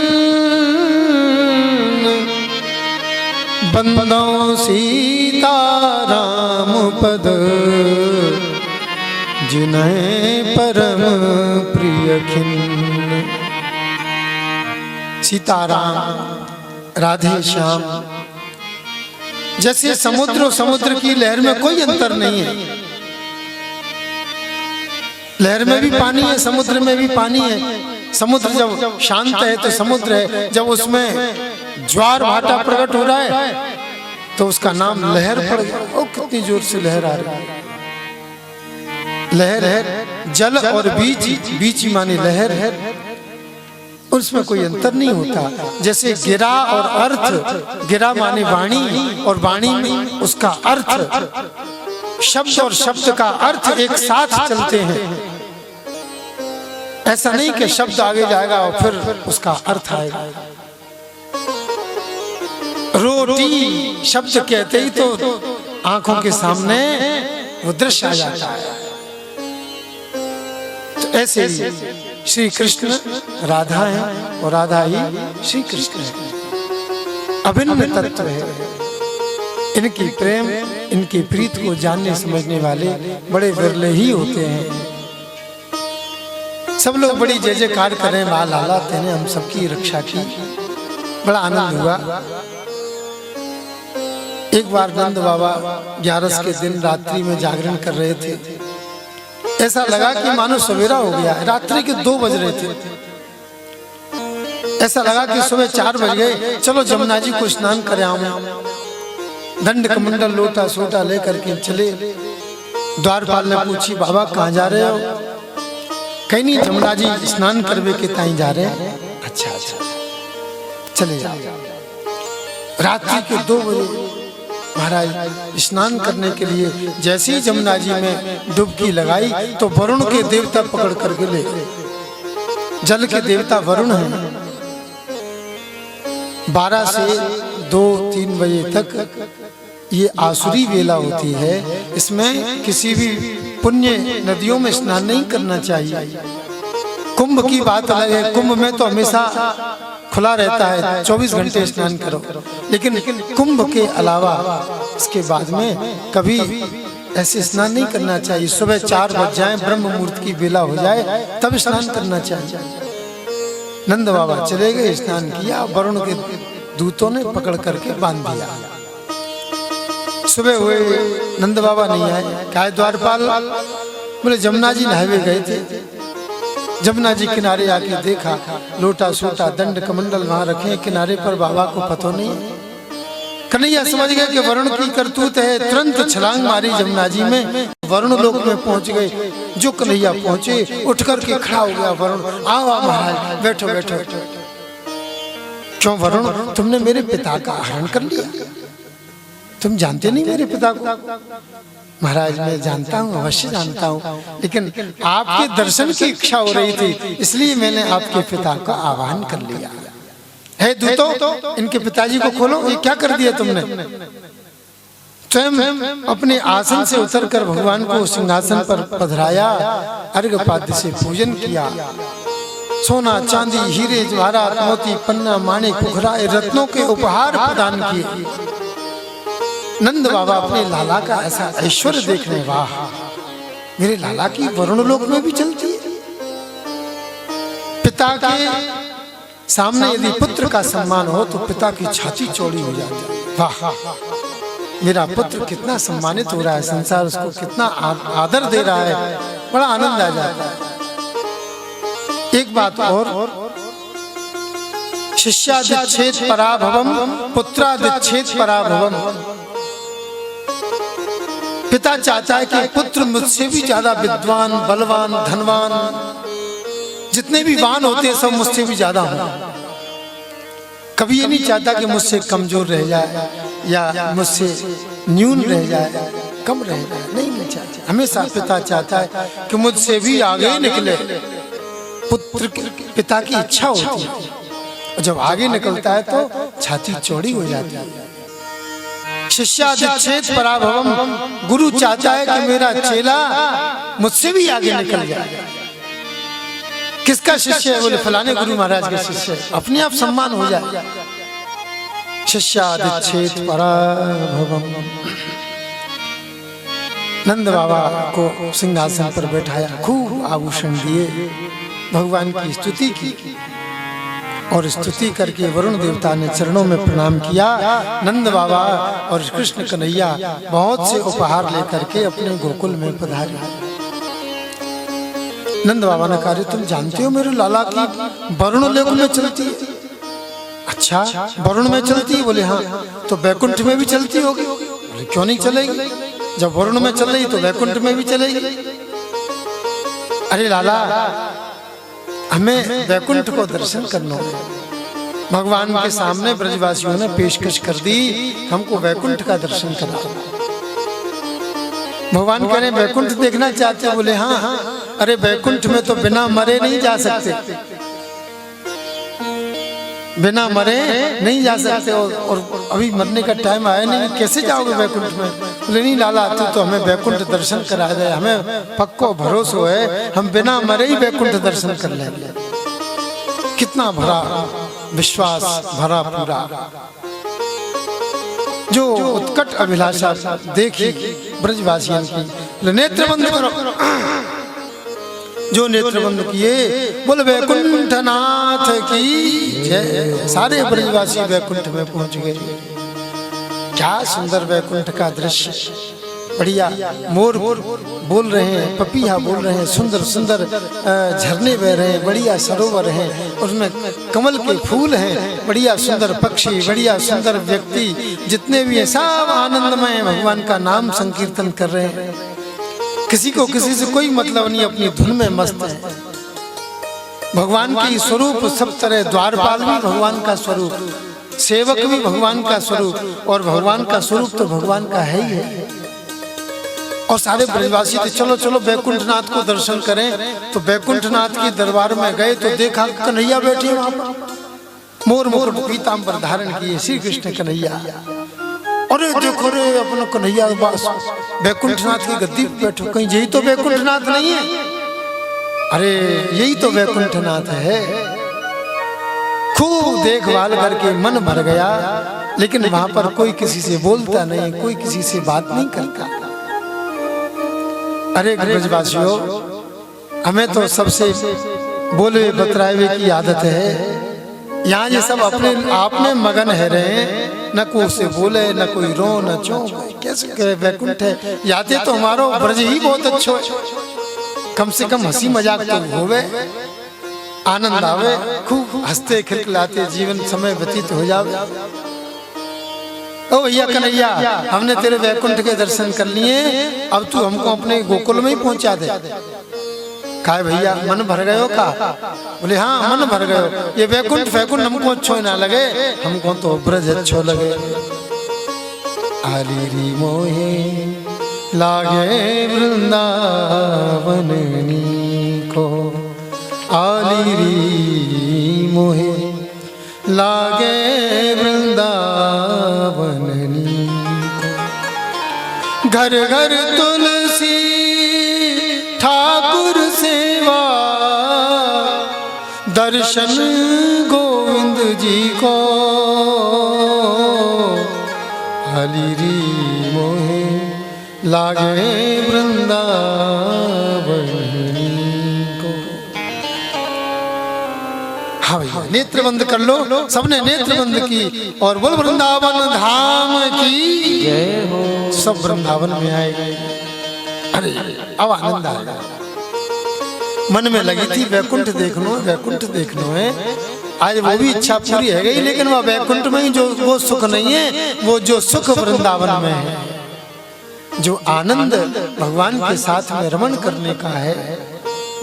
बंदों सीता राम पद जिन्हें परम प्रिय खिन्न। सीताराम राधे श्याम। जैसे समुद्र और समुद्र की लहर में कोई अंतर नहीं है। लहर में भी पानी है, समुद्र में भी पानी है। समुद्र जब शांत है तो समुद्र है, जब उसमें ज्वार भाटा प्रकट हो रहा है तो उसका नाम लहर पड़ गया। ओ कितनी जोर से लहर आ रही है। लहर है जल और बीच, बीच माने लहर है, उसमें कोई अंतर नहीं होता। जैसे गिरा और अर्थ, गिरा माने वाणी और वाणी में उसका अर्थ, शब्द और शब्द का अर्थ एक साथ चलते हैं। ऐसा नहीं कि शब्द आगे जाएगा और फिर उसका अर्थ आएगा। रोटी शब्द कहते ही तो आंखों के सामने वो दृश्य आ जाता है। तो ऐसे ही श्री कृष्ण राधा है और राधा ही श्री कृष्ण है। अभिन्न तत्व है। इनकी प्रेम, इनकी प्रीत को जानने समझने वाले बड़े विरले ही होते हैं। सब लोग बड़ी जय जयकार करें, वाह लाला तेने हम सबकी रक्षा की। बड़ा आनंद हुआ। एक बार नंद बाबा 11 के दिन रात्रि में जागरण कर रहे थे। ऐसा लगा कि मानो सवेरा हो गया। रात्रि के 2 बज रहे थे। ऐसा लगा कि सुबह 4 बज गए। चलो जमुना जी को स्नान करे आऊं। दंड कमंडल लोटा सोटा लेकर के चले। द्वारपाल ने पूछी, बाबा कहाँ जा रहे हो? कहीं नहीं, जमुना जी स्नान करवे के ताई जा रहे हैं। अच्छा अच्छा चले जाओ। रात्रि के 2 बजे महाराज स्नान करने के लिए जैसे ही जमुना जी में डुबकी लगाई तो वरुण के देवता पकड़ करके ले गए। जल के देवता वरुण हैं। 12 से 2-3 बजे तक ये आसुरी वेला होती है। इसमें किसी भी पुण्य नदियों में स्नान नहीं करना चाहिए। कुंभ की बात अलग है। कुंभ में तो हमेशा खुला रहता है, 24 घंटे स्नान करो। लेकिन कुंभ के अलावा इसके बाद में कभी ऐसे स्नान नहीं करना चाहिए। सुबह 4 बज जाए, ब्रह्म मुहूर्त की बेला हो जाए, तब स्नान करना चाहिए। नंद बाबा चले गए, स्नान किया। वरुण के दूतों ने पकड़ करके बांध दिया। सुबह हुए, नंद बाबा नहीं आए। क्या द्वारपाल? बोले जमुना जी नहावे गए थे। जमुना जी किनारे आके देखा, लोटा सोटा दंड कमंडल वहां रखे किनारे पर। बाबा को पता नहीं। कन्हैया समझ गए कि वरुण की करतूत है। तुरंत छलांग मारी जमुना जी में, वरुण लोक में पहुंच गए। जो कन्हैया पहुंचे, उठ करके खड़ा हो गया वरुण। आओ आओ महाराज, बैठो बैठो। क्यों वरुण, तुमने मेरे पिता का हरण कर लिया? तुम जानते नहीं मेरे पिता को? महाराज मैं जानता हूँ, अवश्य जानता हूँ, लेकिन आपके दर्शन की इच्छा हो रही थी, इसलिए मैंने आपके पिता का आह्वान कर लिया है। दूतों, इनके पिताजी को खोलो। ये क्या कर दिया तुमने? स्वयं अपने आसन से उतरकर भगवान को सिंहासन पर पधराया, अर्घपाद्य से पूजन किया। सोना चांदी हीरे जवाहरात मोती पन्ना माणिक पुखराए रत्नों के उपहार प्रदान किए। नंद बाबा अपने लाला का ऐसा ऐश्वर्य देखने, वाह मेरे लाला की वरुण लोक में भी चलती है। पिता के सामने यदि पुत्र का सम्मान हो तो पिता की छाती चौड़ी हो जाती है। वाह मेरा पुत्र कितना सम्मानित हो रहा है, संसार उसको कितना आदर दे रहा है, बड़ा आनंद आ जाता है। एक बात और, शिष्यादिच्छेद पराभवम पुत्रादिच्छेद पराभवम। पिता चाहता है कि पुत्र मुझसे भी ज्यादा विद्वान, बलवान, धनवान, जितने भी वान होते हैं सब मुझसे भी ज्यादा हो। कभी ये नहीं चाहता कि मुझसे कमजोर रह जाए या मुझसे न्यून रह जाए, कम रह जाए, नहीं चाहता। हमेशा पिता चाहता है कि मुझसे भी आगे निकले। पुत्र पिता की इच्छा होती है, और जब आगे निकलता है तो छाती चौड़ी हो जाती है। शिष्यादिच्छेद पराभवम, गुरु चाहता है कि मेरा चेला मुझसे भी आगे निकल जाए। किसका शिष्य है? बोले फलाने गुरु महाराज के शिष्य। अपने आप सम्मान हो जाए। शिष्यादिच्छेद पराभवम। नंद बाबा को सिंहासन पर बैठाया, खूब आभूषण दिए, भगवान की स्तुति की और स्तुति करके वरुण देवता ने चरणों में प्रणाम किया। नंद बाबा और कृष्ण कन्हैया बहुत से उपहार लेकर के अपने गोकुल में पधारे। नंद बाबा ने कहा, तुम जानते हो मेरे लाला की वरुण लोक में चलती है? अच्छा, वरुण में चलती है? बोले हाँ। तो वैकुंठ में भी चलती होगी? बोले क्यों नहीं चलेगी, जब वरुण में चल रही तो वैकुंठ में भी चलेगी। अरे लाला, हमें वैकुंठ को दर्शन करना है। भगवान के सामने ब्रजवासियों ने पेशकश कर दी, हमको वैकुंठ का दर्शन करना। भगवान कह रहे वैकुंठ देखना चाहते हो? बोले हाँ हाँ। अरे वैकुंठ में तो बिना मरे नहीं जा सकते, बिना मरे नहीं जा सकते, और अभी मरने का टाइम आया नहीं, कैसे जाओगे वैकुंठ में? बोले नहीं लाला, तो हमें वैकुंठ दर्शन करा दे, हमें पक्को भरोसा है, हम बिना मरे ही वैकुंठ दर्शन कर लेंगे। कितना भरा विश्वास, भरा पूरा। जो उत्कट अभिलाषा देखी ब्रजवासियों की, नेत्र बंद करो। जो नेत्र बंद किए, बोल वैकुंठनाथ की जय। सारे ब्रजवासी वैकुंठ में पहुंच गए। क्या सुंदर वैकुंठ का दृश्य, बढ़िया। मोर बोल रहे हैं, पपीहा बोल रहे हैं, सुंदर सुंदर झरने बह रहे हैं, बढ़िया सरोवर हैं, उसमें कमल के फूल हैं, बढ़िया सुंदर पक्षी, बढ़िया सुंदर व्यक्ति, जितने भी हैं सब आनंदमय भगवान का नाम संकीर्तन कर रहे हैं। किसी को किसी से कोई मतलब नहीं, अपनी धुन में मस्त है। भगवान की स्वरूप सब तरह, द्वारपाल भी भगवान का स्वरूप, सेवक भी भगवान का स्वरूप, और भगवान का स्वरूप तो भगवान का है ही है। और सारे ब्रजवासी थे, चलो चलो वैकुंठनाथ को दर्शन करें। तो वैकुंठनाथ के दरबार में गए तो देखा कन्हैया बैठे वहां पर, मोर मुकुट पीतांबर धारण किए श्री कृष्ण कन्हैया। अरे देखो रे, अपना कन्हैया वैकुंठनाथ की गद्दी पर बैठो, कहीं यही तो वैकुंठनाथ नहीं है? अरे यही तो वैकुंठनाथ है। खूब देखभाल करके मन भर गया, लेकिन वहां पर कोई किसी से बोलता नहीं, कोई किसी से बात नहीं करता। अरे ब्रजवासियों, हमें तो सबसे बोले बतरावे की आदत है। यहाँ ये सब अपने आप में मगन है रहे, न कोई से बोले, न कोई रो, न चो। कैसे कहे वैकुंठ है? याते तो हमारो ब्रज ही बहुत अच्छो है, कम से कम हंसी मजाक तो होवे, आनंद आवे, खूब हंसते खिलखिलाते जीवन समय व्यतीत हो जावे। ओ भैया कन्हैया, हमने तेरे वैकुंठ के दर्शन कर लिए, अब तू हमको अपने गोकुल में ही पहुंचा दे। कहा भैया मन भर गयो का? बोले हाँ मन भर गयो, ये वैकुंठ वैकुंठ हमको अच्छो ना लगे, हमको तो ब्रज अच्छो लगे। आलीरी मोहे लागे वृंदावन को, आलीरी मोहे लागे वृंदावन को। घर घर तुलसी ठाकुर सेवा, दर्शन गोविंद जी को, हलिरी मोहे लागे वृंदावन को। हाँ भैया नेत्र बंद कर लो, सबने नेत्र बंद की, और बोल वृंदावन धाम की जय हो। सब वृंदावन में आए गए। अरे अब आनंद आएगा। मन में लगी थी वैकुंठ देखनो, वैकुंठ देखनो है, आज वो भी इच्छा पूरी है गई, लेकिन वह वैकुंठ में ही जो वो सुख नहीं है, वो जो सुख वृंदावन में है, जो आनंद भगवान के साथ में रमण करने का है,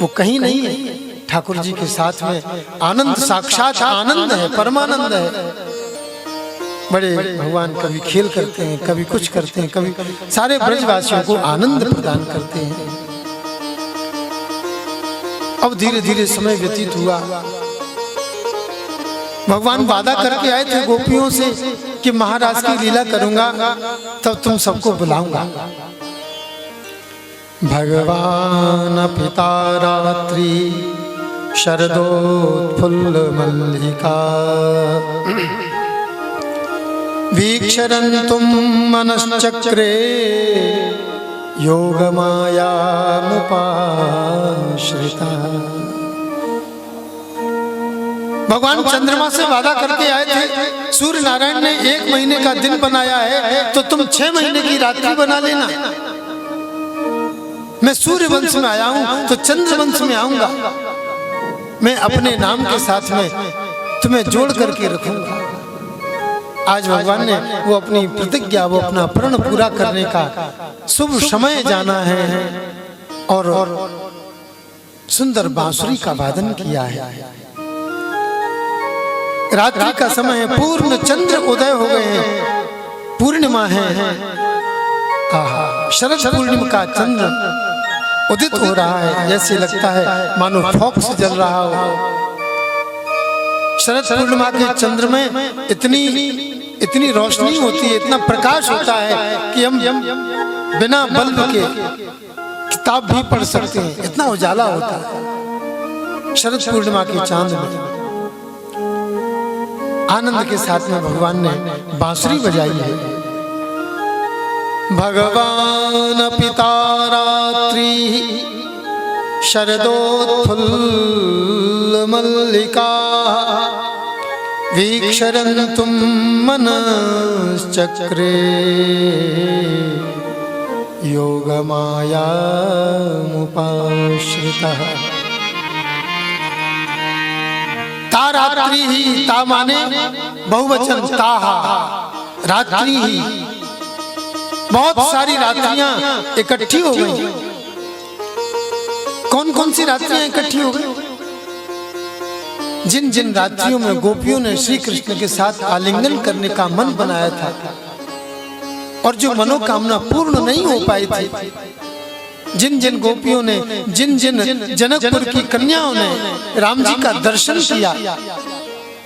वो कहीं नहीं है। ठाकुर जी के साथ में आनंद साक्षात आनंद है, परमानंद है। बड़े भगवान कभी खेल करते हैं, कभी कुछ करते हैं, कभी सारे ब्रजवासियों को आनंद प्रदान करते हैं। अब धीरे धीरे समय व्यतीत हुआ। भगवान वादा करके आए थे गोपियों से कि महाराज की लीला करूंगा तब तुम सबको बुलाऊंगा। भगवान पिता रात्रि शरदोत्फुल्ल मल्लिका, वीक्षरन्तुं मनश्चक्रे योगमायामुपाश्रिता। भगवान चंद्रमा से वादा करके आए थे, सूर्य नारायण ने 1 महीने का दिन बनाया है तो तुम 6 महीने की रात्रि बना लेना। मैं सूर्य वंश में आया हूं तो चंद्र वंश में आऊंगा, मैं अपने नाम के साथ में तुम्हें जोड़ करके रखूंगा। आज भगवान ने वो अपनी प्रतिज्ञा, वो अपना प्रण पूरा करने का शुभ समय जाना है और सुंदर बांसुरी का वादन किया है। रात्रि का समय है, पूर्ण चंद्र उदय हो गए हैं, पूर्णिमा है। शरद पूर्णिमा का चंद्र उदित हो रहा है, जैसे लगता है मानो फॉक्स जल रहा हो। शरद पूर्णिमा के चंद्र में इतनी रोशनी होती है, इतना प्रकाश होता है कि हम बिना बल्ब के किताब भी पढ़ सकते हैं, इतना उजाला होता है शरद पूर्णिमा के चांद में। आनंद के साथ में भगवान ने बांसुरी बजाई है। भगवान पिता रात्रि शरदोत्फुल्ल मल्लिका वीक्षरन्तुं मनश्चक्रे योगमायामुपाश्रितः। ता रात्रि ही, ता माने बहुवचन, ताहा रात्रि ही। बहुत सारी रात्रियां इकट्ठी हो गई। कौन कौन सी रात्रियां इकट्ठी हो गई? जिन जिन रात्रियों में गोपियों ने श्री कृष्ण के साथ आलिंगन करने का मन बनाया था और जो मनोकामना पूर्ण नहीं हो पाई थी, जिन जिन गोपियों ने, जिन जिन जनकपुर की कन्याओं ने राम जी का दर्शन किया,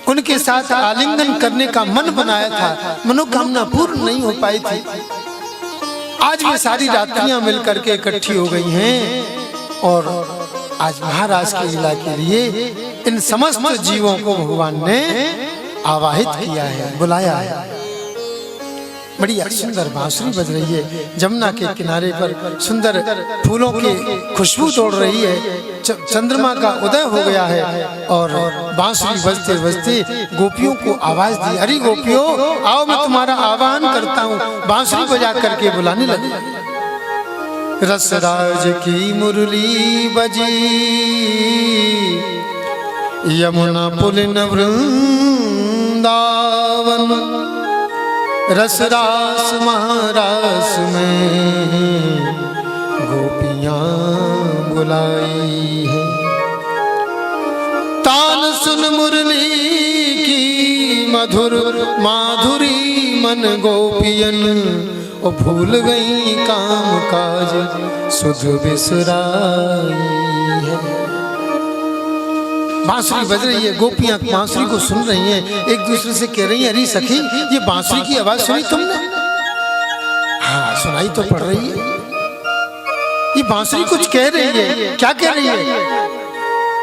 उनके साथ आलिंगन करने का मन बनाया था, मनोकामना पूर्ण नहीं हो पाई थी, आज वे सारी रात्रियां मिलकर के इकट्ठी हो गई हैं और आज महाराज के लीला के लिए इन समस्त जीवों को भगवान ने आवाहित किया है, बुलाया है। बड़ी सुंदर बांसुरी बज रही है, जमुना के किनारे पर सुंदर फूलों की खुशबू तोड़ रही है, चंद्रमा का उदय हो गया है और बांसुरी बजते बजते गोपियों को आवाज दी, अरे गोपियों आओ, मैं तुम्हारा आह्वान करता हूँ। बांसुरी बजा करके बुलाने लगी। रसराज की मुरली बजी, यमुना पुलिन वृंदावन, रसरास महारास में गोपियां बुलाई है। तान सुन मुरली की मधुर माधुरी, मन गोपियन ओ भूल गई काम काज सुध बिसराई है। बांसुरी बज रही है, गोपियां बांसुरी को सुन रही हैं, एक दूसरे से कह रही हैं, अरे सखी ये बांसुरी की आवाज सुनी तुमने? हाँ सुनाई तो पड़ रही है। ये बांसुरी कुछ कह रही है, क्या कह रही है?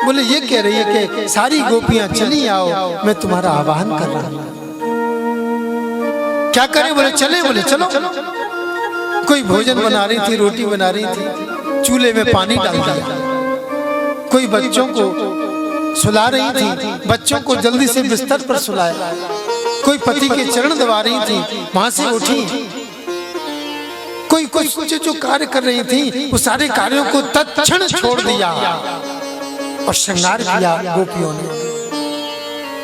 बोले ये कह रही है कि सारी गोपियां चली आओ, मैं तुम्हारा आह्वान कर रहा हूं। क्या करें? बोले चले। बोले चलो। कोई भोजन बना रही थी, रोटी बना रही थी, चूल्हे में पानी डाल दिया। कोई बच्चों को सुला रही थी, बच्चों को जल्दी से बिस्तर पर सुलाया। कोई पति के चरण दबा रही थी, वहां से उठी। कोई कुछ जो कार्य कर रही थी, वो सारे कार्यों को तत्क्षण छोड़ दिया और श्रृंगार किया गोपियों ने।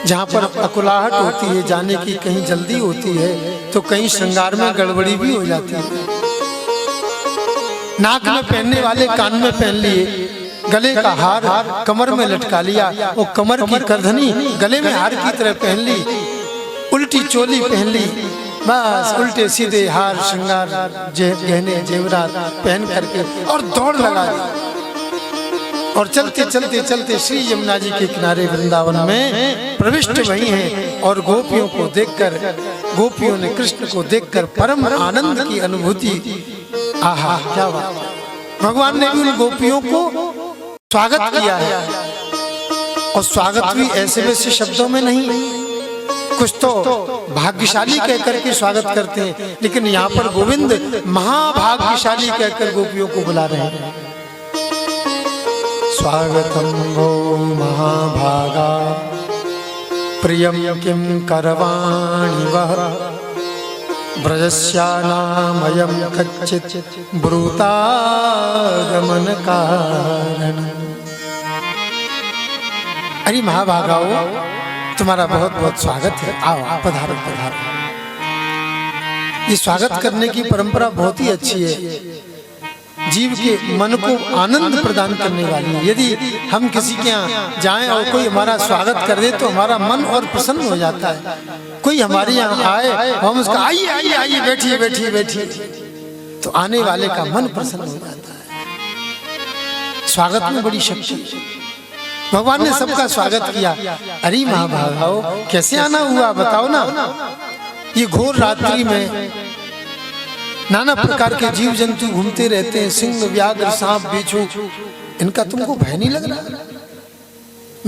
जहाँ पर अकुलाहट होती है, जाने की कहीं जल्दी होती है, तो कहीं श्रृंगार में गड़बड़ी भी हो जाती है। नाक में पहनने वाले कान में पहन लिए, गले का हार कमर में लटका लिया, वो कमर की करधनी गले में हार की तरह पहन ली, उल्टी चोली पहन ली, बस उल्टे सीधे हार श्रृंगार गहने जेवरात पहन करके और दौड़ लगा दी। और चलते चलते चलते श्री यमुना जी के किनारे वृंदावन में प्रविष्ट वही हैं और गोपियों को देखकर, गोपियों ने कृष्ण को देखकर परम आनंद की अनुभूति। आहा क्या बात! भगवान ने भी उन गोपियों को स्वागत किया है और स्वागत भी ऐसे वैसे शब्दों में नहीं, कुछ तो भाग्यशाली कहकर के स्वागत करते हैं, लेकिन यहाँ पर गोविंद महाभाग्यशाली कहकर गोपियों को बुला रहे हैं। स्वागतम वो महाभागा प्रियम किम करवाणि वह ब्रजस्यानामयं कच्चित् ब्रूतागमन कारण। अरे महाभागाओ, तुम्हारा बहुत बहुत स्वागत है। आओ पधारो पधारो। ये स्वागत करने की परंपरा बहुत ही अच्छी है, जीव के मन को आनंद प्रदान करने वाली है। यदि हम किसी के यहाँ जाएं और कोई हमारा स्वागत कर दे तो हमारा मन और प्रसन्न हो जाता है। कोई हमारे यहाँ आए हम उसका आइए आइए आइए बैठिए बैठिए बैठिए, तो आने वाले का मन प्रसन्न हो जाता है। स्वागत में बड़ी शक्ति है। भगवान ने सबका स्वागत किया। अरे महाभागाओ, कैसे आना हुआ बताओ ना। ये घोर रात्रि में नाना प्रकार के जीव जंतु घूमते रहते हैं, सिंह व्याघ्र सांप बिच्छू, इनका तुमको भय नहीं लग रहा?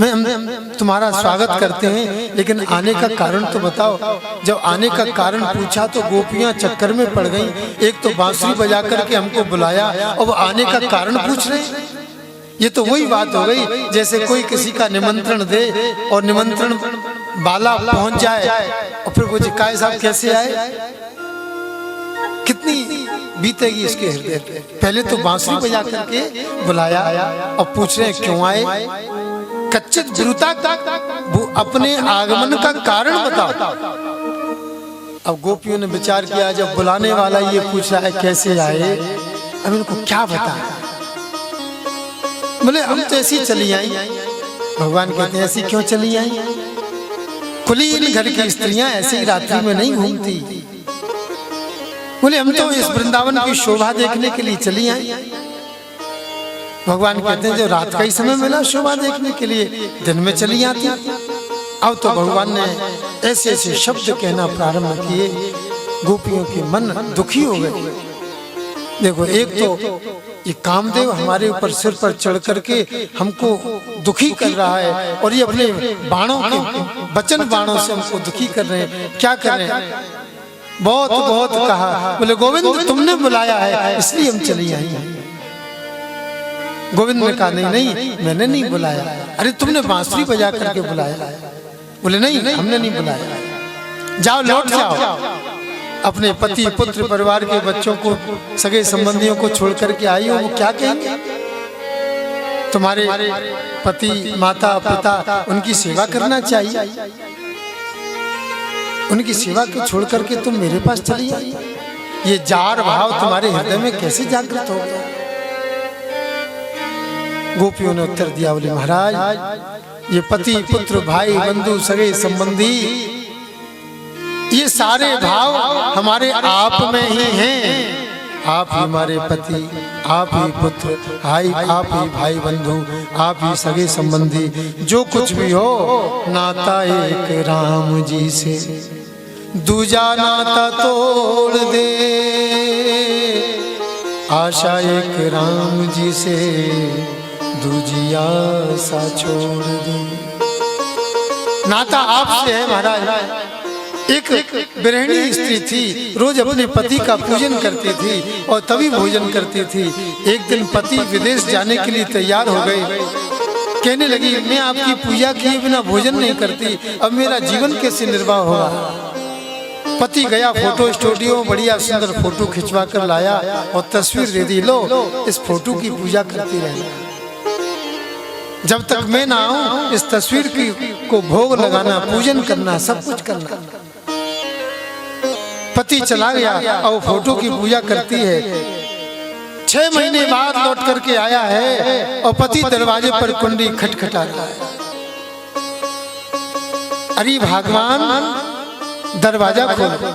हम तुम्हारा स्वागत करते हैं, लेकिन आने का कारण तो बताओ। जब आने का कारण पूछा तो गोपियां चक्कर में पड़ गईं। एक तो बांसुरी बजा करके हमको बुलाया और आने का कारण पूछ रहे हैं। ये तो वही बात हो गई जैसे कोई किसी का निमंत्रण दे और निमंत्रण वाला पहुंच जाए और फिर वो जिकाए साहब कैसे आए, कितनी बीतेगी इसके हृदय पे। पहले तो बांसुरी बजा करके बुलाया और पूछ रहे हैं क्यों आए। कच्चित ब्रूता, अपने आगमन का कारण बताओ। अब गोपियों ने विचार किया, जब बुलाने वाला ये पूछ रहा है कैसे आए, अब इनको क्या बताएं। बोले हम तो ऐसी चली आई। भगवान कहते हैं ऐसी क्यों चली आई? कुलीन घर की स्त्रियां ऐसे ही रात्रि में नहीं घूमती। बोले हम तो इस वृंदावन की शोभा देखने के लिए चली आई। भगवान कहते हैं जो रात का ही समय मिला शोभा देखने के लिए, दिन में चली आती। अब तो भगवान ने ऐसे ऐसे शब्द कहना प्रारंभ किए, गोपियों के मन दुखी हो गए। देखो, एक तो ये कामदेव हमारे ऊपर सिर पर चढ़ करके हमको दुखी कर रहा है और ये अपने बाणों के वचन बाणों से हमको दुखी कर रहे हैं। क्या कर रहे हैं? बहुत बहुत कहा। बोले गोविंद तुमने बुलाया है इसलिए हम चली आई हैं। गोविंद ने कहा नहीं नहीं, मैंने नहीं बुलाया। अरे तुमने बांसुरी बजा करके बुलाया। बोले नहीं हमने नहीं बुलाया। जाओ लौट जाओ। अपने पति पुत्र परिवार के बच्चों को सगे संबंधियों को छोड़ करके आई हो, वो क्या कहेंगे? तुम्हारे पति माता पिता उनकी सेवा करना चाहिए। उनकी सेवा को छोड़ करके तुम मेरे पास चली आई। ये जार भाव तुम्हारे हृदय में कैसे जागृत हो गया? गोपियों ने उत्तर दिया, बोले महाराज ये पति पुत्र भाई बंधु सगे संबंधी ये सारे भाव हमारे आप में ही हैं। आप ही हमारे पति, आप ही पुत्र, आप ही भाई बंधु, आप ही सगे संबंधी। जो कुछ भी हो नाता एक राम जी से, दूजा नाता तोड़ दे। आशा एक राम जी से, दूजी आशा छोड़ दे। नाता आपसे है महाराज। एक गृहिणी स्त्री थी, रोज अपने पति का पूजन करती थी और तभी भोजन करती थी। एक दिन पति विदेश जाने के लिए तैयार हो गए। कहने लगी मैं आपकी पूजा किए बिना भोजन नहीं करती, अब मेरा जीवन कैसे निर्वाह होगा। पति गया फोटो स्टूडियो में बढ़िया सुंदर फोटो खिंचवा कर लाया और तस्वीर दे दी, लो इस फोटो की पूजा करती रहना। जब तक मैं ना आऊं इस तस्वीर को भोग लगाना, पूजन करना, सब कुछ करना। पति चला गया और फोटो की पूजा करती है। 6 महीने बाद लौट करके आया है और पति दरवाजे पर कुंडी खटखटा रहा है। अरे भगवान दरवाजा खोलो।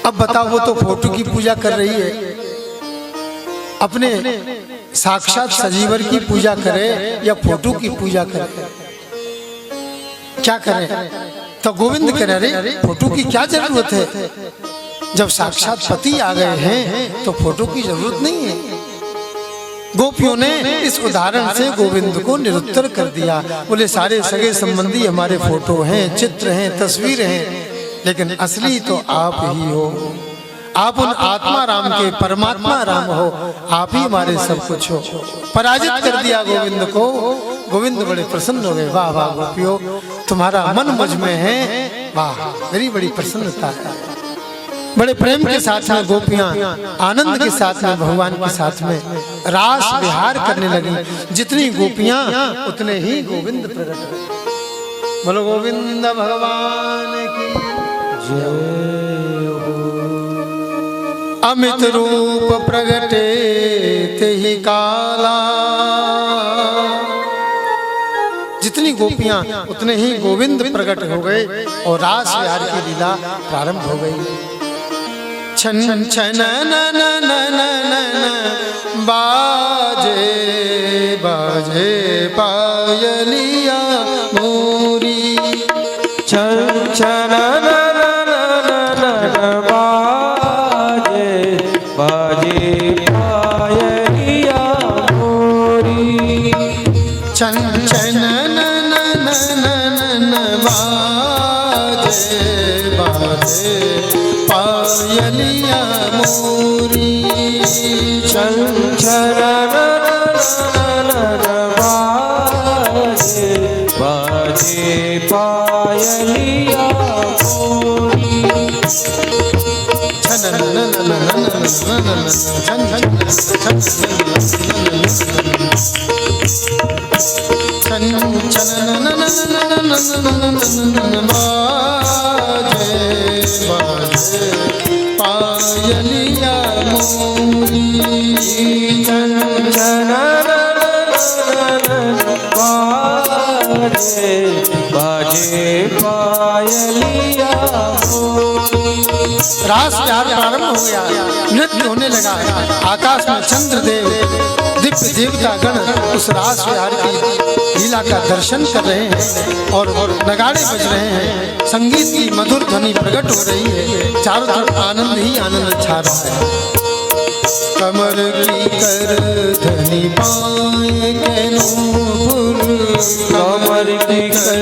अब बताओ, वो तो फोटो की पूजा कर रही है, अपने साक्षात सजीवर की पूजा करे या फोटो की पूजा करे, क्या करे? तो गोविंद कह रहे फोटो की क्या जरूरत है? जब साक्षात पति आ गए हैं तो फोटो की जरूरत नहीं है। गोपियों ने इस उदाहरण से गोविंद को निरुत्तर कर दिया। बोले सारे सगे संबंधी हमारे फोटो हैं, चित्र हैं, तस्वीर हैं, लेकिन असली तो आप ही हो। आप उन आत्मा राम के परमात्मा राम हो, आप ही हमारे सब कुछ हो। पराजित कर दिया गोविंद को। गोविंद बड़े प्रसन्न हो गए। वाह वाह गोपियों, तुम्हारा मन मुझ में है, वाह मेरी बड़ी प्रसन्नता है। बड़े प्रेम के साथ में गोपियां आनंद के साथ में भगवान के साथ में रास विहार करने लगी। जितनी गोपियां उतने ही गोविंद प्रकट हुए। बोलो गोविंद भगवान की जय हो। अमित रूप प्रगटे तेहि काला। जितनी गोपियां उतने ही गोविंद प्रकट हो गए और रास विहार की लीला प्रारंभ हो गई। छन छन न न न न न बाजे बाजे पायलिया मोरी। छन छन न न न न बाजे बाजे पायलिया मोरी। छन छन न न न न न बाजे बाजे पायलिया मोरी। छन छन न न बाजे बाजे पायलिया मोरी। छन न न न न न छन छन छन न न न बाजे बाजे पायलिया मोरी। छन छन बाजे बाजे पायलिया मोरी। रास विहार प्रारंभ हो गया। नृत्य होने लगा। आकाश में चंद्रदेव दिव्य देवता गण उस रास विहार की लीला का दर्शन कर रहे हैं और नगाड़े बज रहे हैं। संगीत की मधुर ध्वनि प्रकट हो रही है। चारों तरफ आनंद ही आनंद छा रहा है। कमर की कर धनी पाए के नूपुर। कमर की कर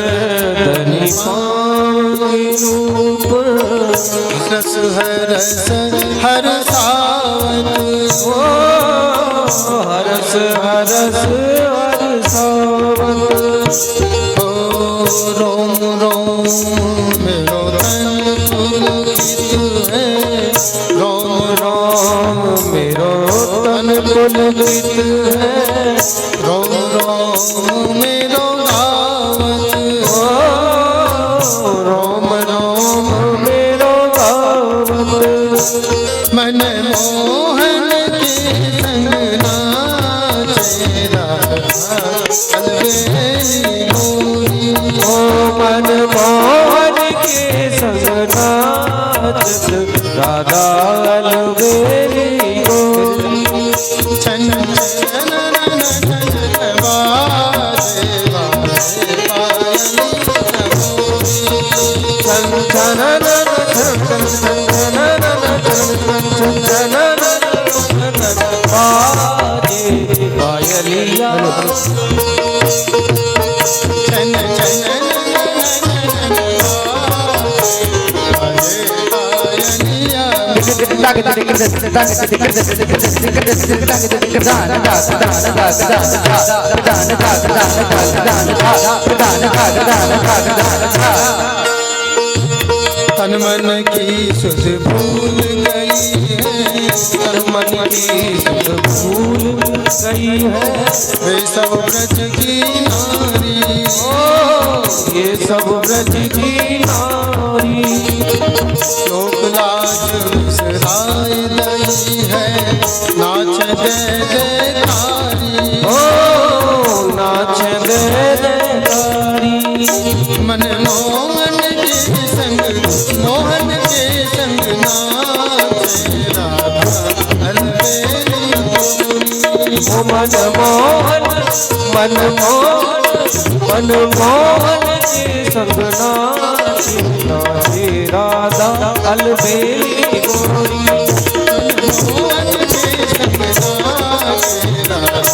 धनी पाए नूपुर। रस हरस हर सावत हरस हरस हर सावत। रोम रोम मेरो तन पुलकित है। रोम रोम मेरो तन पुलकित है। रोम रोम मेरो गावत। रोम रोम मेरो गावत। मन मोहन के संग नाचे राधा अलबेली मोरी। ओ मन मोहन के संग नाचत राधा अलबेली गोरी। छन छन बाजे बाजे पायलिया मोरी। छन छन बाजे पायलिया। छन छन तन मन की सुध भूल गई है। तन मन की सुध भूल गई है। वे सब ब्रज की नारी। ये सब ब्रज की नारी। लोक लाज बिसराए लई है। नाच दे देकारी। ओ नाच दे देकारी। मन मोहन के संग मोहन के संग नाचे राधा अलबेली मोरी। ओ मन मोहन मन मोहन मन मोहन के संग नाचे नाचे राधा अलबेली गोरी। मोहन के संग नाचे राधा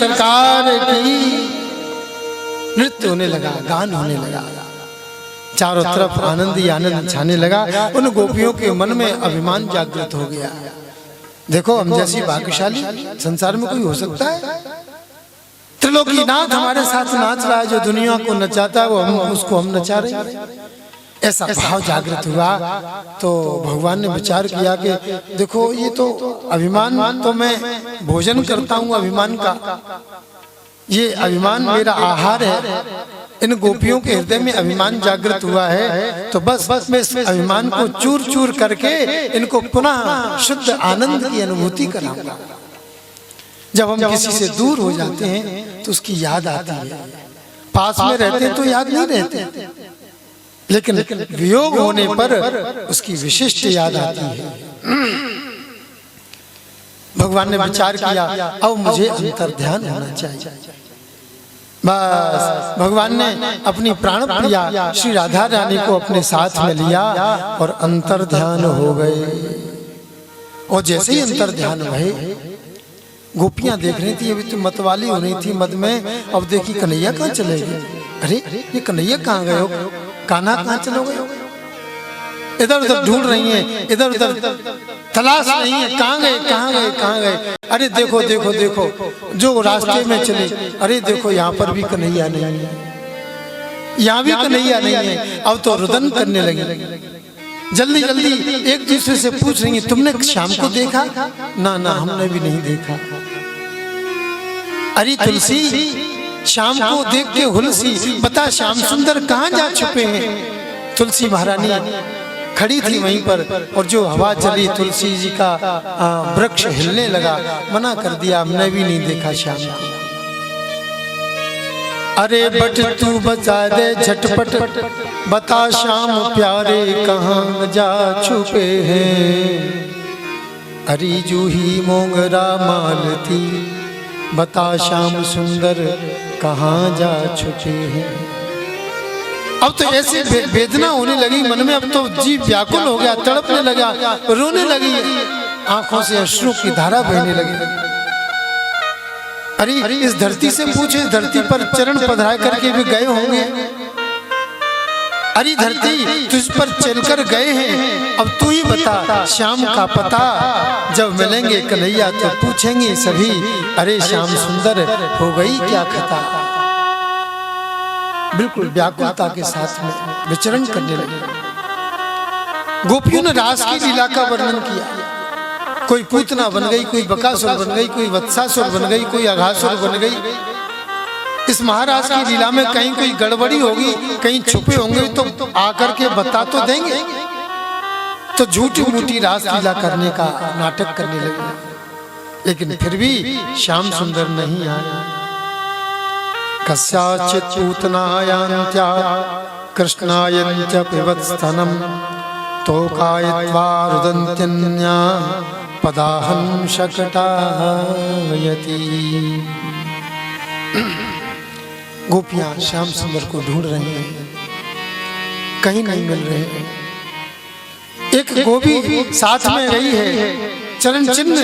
सरकार की नृत्य होने लगा, गान होने लगा, चारों तरफ आनंद ही आनंद छाने लगा। उन गोपियों के मन में अभिमान जागृत हो गया। देखो हम जैसी भाग्यशाली संसार में कोई हो सकता है? त्रिलोकीनाथ हमारे साथ नाच रहा है, जो दुनिया को नचाता है वो उसको हम नचा रहे हैं। ऐसा भाव जागृत हुआ तो भगवान ने विचार किया कि देखो ये तो अभिमान, तो मैं भोजन करता हूँ अभिमान का, ये अभिमान मेरा आहार है। इन गोपियों के हृदय में अभिमान जागृत हुआ है तो बस मैं इस अभिमान को चूर चूर करके इनको पुनः शुद्ध आनंद की अनुभूति कराऊंगा। जब हम किसी से दूर हो जाते हैं तो उसकी याद आती है, पास में रहते हैं तो याद नहीं रहते, लेकिन वियोग होने पर उसकी विशिष्ट याद आती है। भगवान ने विचार किया अब मुझे अंतर ध्यान होना चाहिए। बस भगवान ने अपनी प्राण प्रिया श्री राधा रानी को अपने साथ में लिया और अंतर ध्यान हो गए। और जैसे ही अंतर ध्यान भये, गोपियां देख रही थी, अभी तो मतवाली हो रही थी मद में। अब देखी कन्हैया कहाँ चले गए, अरे ये कन्हैया कहाँ गए हो, कान्हा कहाँ चलो गए? इधर उधर ढूंढ रही हैं, इधर उधर तलाश रही हैं, कहाँ गए कहाँ गए कहाँ गए? अरे देखो देखो देखो, जो रास्ते में चले, अरे देखो यहाँ पर भी कन्हैया नहीं है, यहाँ भी कन्हैया नहीं है। अब तो रुदन करने लगी, जल्दी जल्दी एक दूसरे से पूछ रही है तुमने शाम को देखा? ना ना हमने भी नहीं देखा। अरे तुलसी शाम को देख के हुलसी, बता श्याम सुंदर कहाँ जा छुपे हैं? तुलसी महारानी खड़ी थी वहीं पर और जो हवा चली तुलसी जी का वृक्ष हिलने लगा। मना कर दिया, हमने भी नहीं देखा शाम को। अरे बट तू बचा दे झटपट, बता श्याम प्यारे कहाँ जा छुपे हैं? अरे जूही मोगरा मालती, बता श्याम सुंदर कहाँ जा छुपे हैं? अब तो ऐसी वेदना होने लगी मन में, अब तो जीव व्याकुल हो गया, तड़पने लगा, रोने लगी, आंखों से अश्रु की धारा बहने लगी। अरे इस धरती से पूछे, धरती पर चरण पधरा करके भी गए होंगे। अरे धरती तुझ पर चलकर गए हैं, अब तू ही बता श्याम का पता। जब मिलेंगे कन्हैया तो पूछेंगे सभी, अरे श्याम सुंदर हो गई क्या खता? बिल्कुल व्याकुलता के साथ में विचरण करने लगे। गोपियों ने रास की लीला का वर्णन किया। कोई पूतना बन गई, कोई बकासुर बन गई, कोई वत्सासुर बन गई, कोई अघासुर बन गई। इस महाराज की लीला में कहीं कोई गड़बड़ी होगी, कहीं छुपे होंगे तो आकर के बता तो देंगे। तो झूठी मूठी रास लीला करने का नाटक करने लगे, लेकिन फिर भी श्याम सुंदर नहीं आए। कस्याचित् पूतनायान्त्या कृष्णायन्त्य पिबत्स्तनम् तोकायत्वा रुदन्त्यन्या पदाहं शकटायति। गोपियां श्याम सुंदर को ढूंढ रही हैं, कहीं नहीं मिल रहे हैं। एक गोपी साथ में गई है, चरण चिन्ह,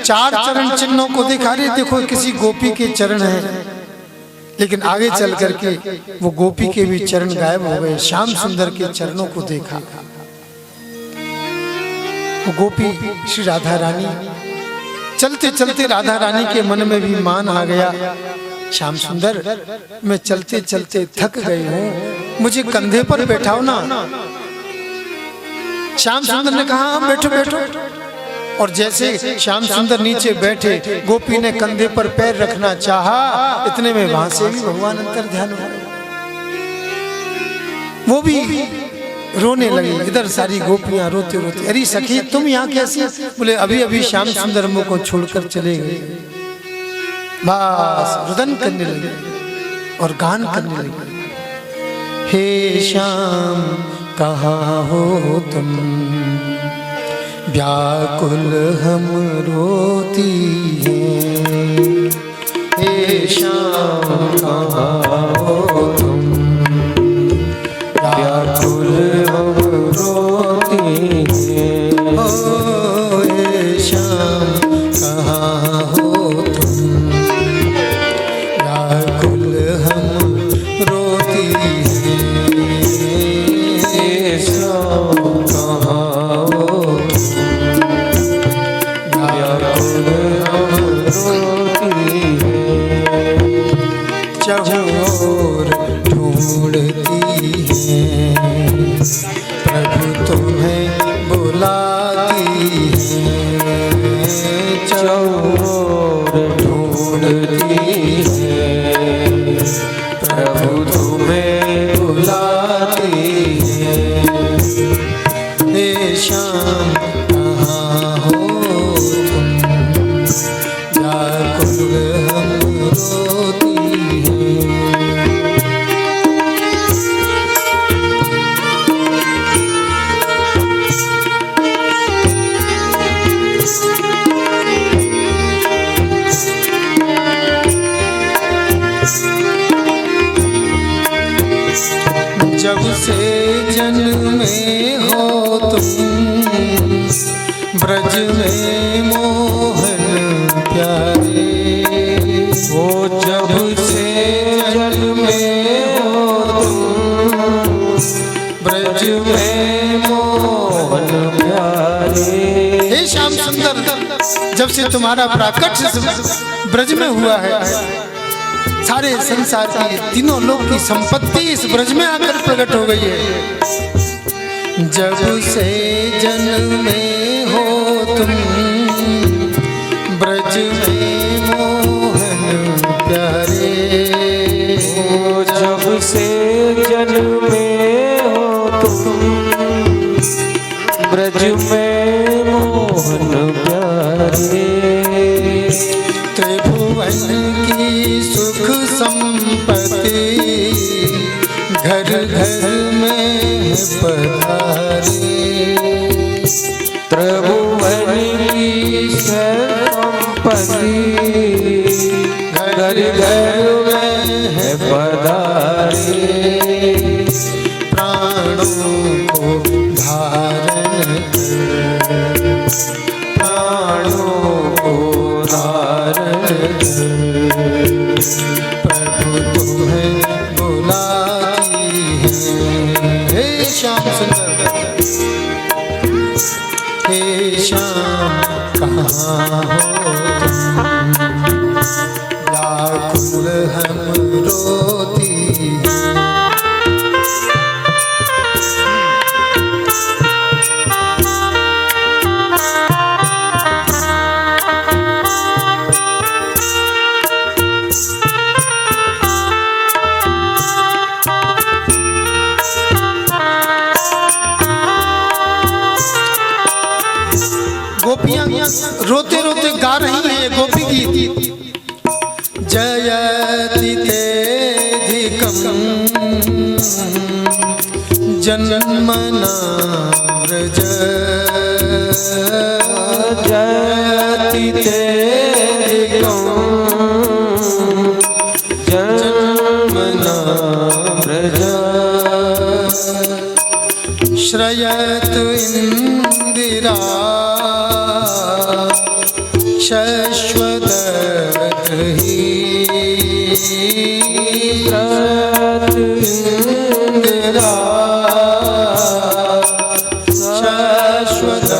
4 चरण चिन्हों को दिखा रही, देखो किसी गोपी के चरण हैं, लेकिन आगे चल करके वो गोपी के भी चरण गायब हो गए। श्याम सुंदर के चरणों को देखा। वो गोपी श्री राधा रानी, चलते चलते राधा रानी के मन में भी मान आ गया, श्याम सुंदर मैं चलते चलते थक गई हूँ, मुझे कंधे पर बैठाओ ना। श्याम सुंदर ने कहा बैठो बैठो। और जैसे श्याम सुंदर नीचे बैठे, गोपी ने कंधे पर पैर रखना चाहा, इतने में वहां से भी भगवान अंतर ध्यान हो गए। वो भी रोने लगी। इधर सारी गोपियां रोते रोते, अरे सखी तुम यहाँ कैसे? बोले अभी अभी श्याम सुंदर मुझ को छोड़कर चले गए। बस रुदन करने लगे और गान करने लगे, हे श्याम कहाँ हो तुम, व्याकुल हम रोती हैं। हे श्याम कहाँ हो तुम, व्याकुल हम रोती हैं। ओ हे श्याम कहाँ हो तुम, चहुओर ढूंढती है, प्रभु तुम्हें बुलाती है, चहुओर ढूंढती है, प्रभु तुम्हें बुलाती है। हे श्याम कहाँ हो तुम, व्याकुल हम रोती है। जब से जन्मे हो तुम, ब्रज में मोहन प्यारे, वो जब से जन्मे हो तुम, ब्रज में मोहन प्यारे। हे श्याम सुंदर, जब से तुम्हारा प्राकट्य ब्रज में हुआ है, सारे संसार की तीनों लोक की संपत्ति इस ब्रज में आकर प्रकट हो गई है। जब से जन्मे हो तुम, ब्रज में मोहन प्यारे, वो जब से जन्मे हो तुम, ब्रज में मोहन प्यारे। त्रिभुवन की सुख संपत्ति घर घर में पधारे, त्रिभुवन की संपत्ति घर घर में है पधारे। प्राणों को धारण कर, प्राणों को धारण कर, प्रभु तुम्हें बुलाती है। हे श्याम सुंदर, हे श्याम कहाँ हो तुम, व्याकुल हम रोती हैं। गोपियां रोते रोते गा रही हैं गोपी गीत। जयति तेधिकं जन्मना व्रज, जयति तेधिकं जन्मना व्रज, श्रयतु इंदिरा शाश्वत इंदिरा शाश्वत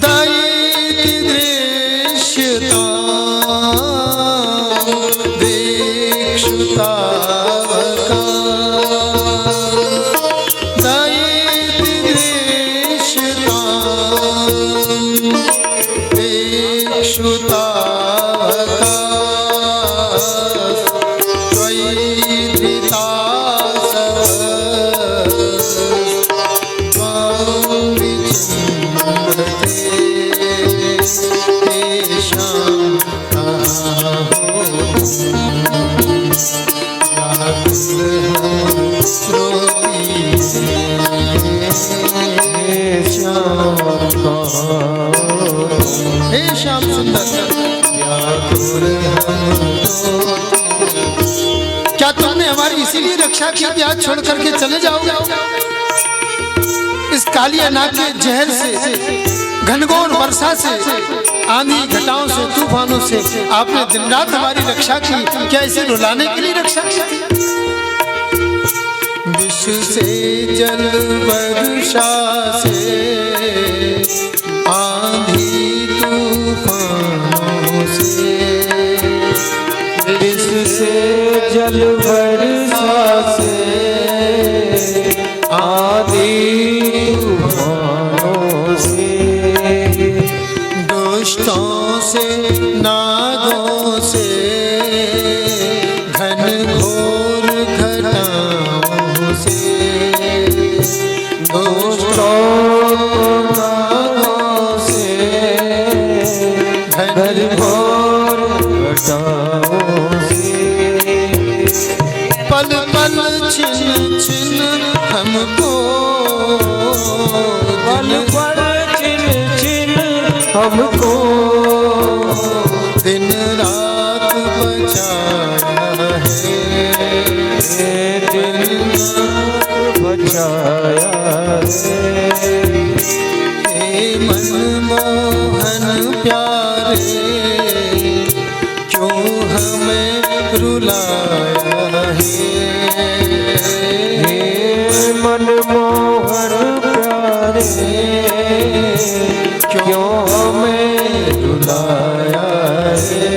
दैति दृश्यता दीक्षुता, दैति दृश्यता दीक्षुता, हे श्याम सुंदर, क्या तुमने हमारी इसीलिए रक्षा की कि आज छोड़ करके चले जाओगे? इस काली अनाक के जहर से, घनघोर वर्षा से, आंधी घटाओं से, तूफानों से आपने दिन रात हमारी रक्षा की, क्या इसे रुलाने के लिए रक्षा की थी? विश्व से जल वर्षा से, आंधी तूफानों से, नागों से घन घोर घटाओं से दुष्टों नागों से घन घोर घटाओं से पल पल छिन छिन हमको पल पल छिन छिन हमको दिन रात बचाया है दिन बचाया है। हे मनमोहन प्यारे क्यों हमें रुलाया हे मनमोहन प्यारे क्यों हमें रुलाया है।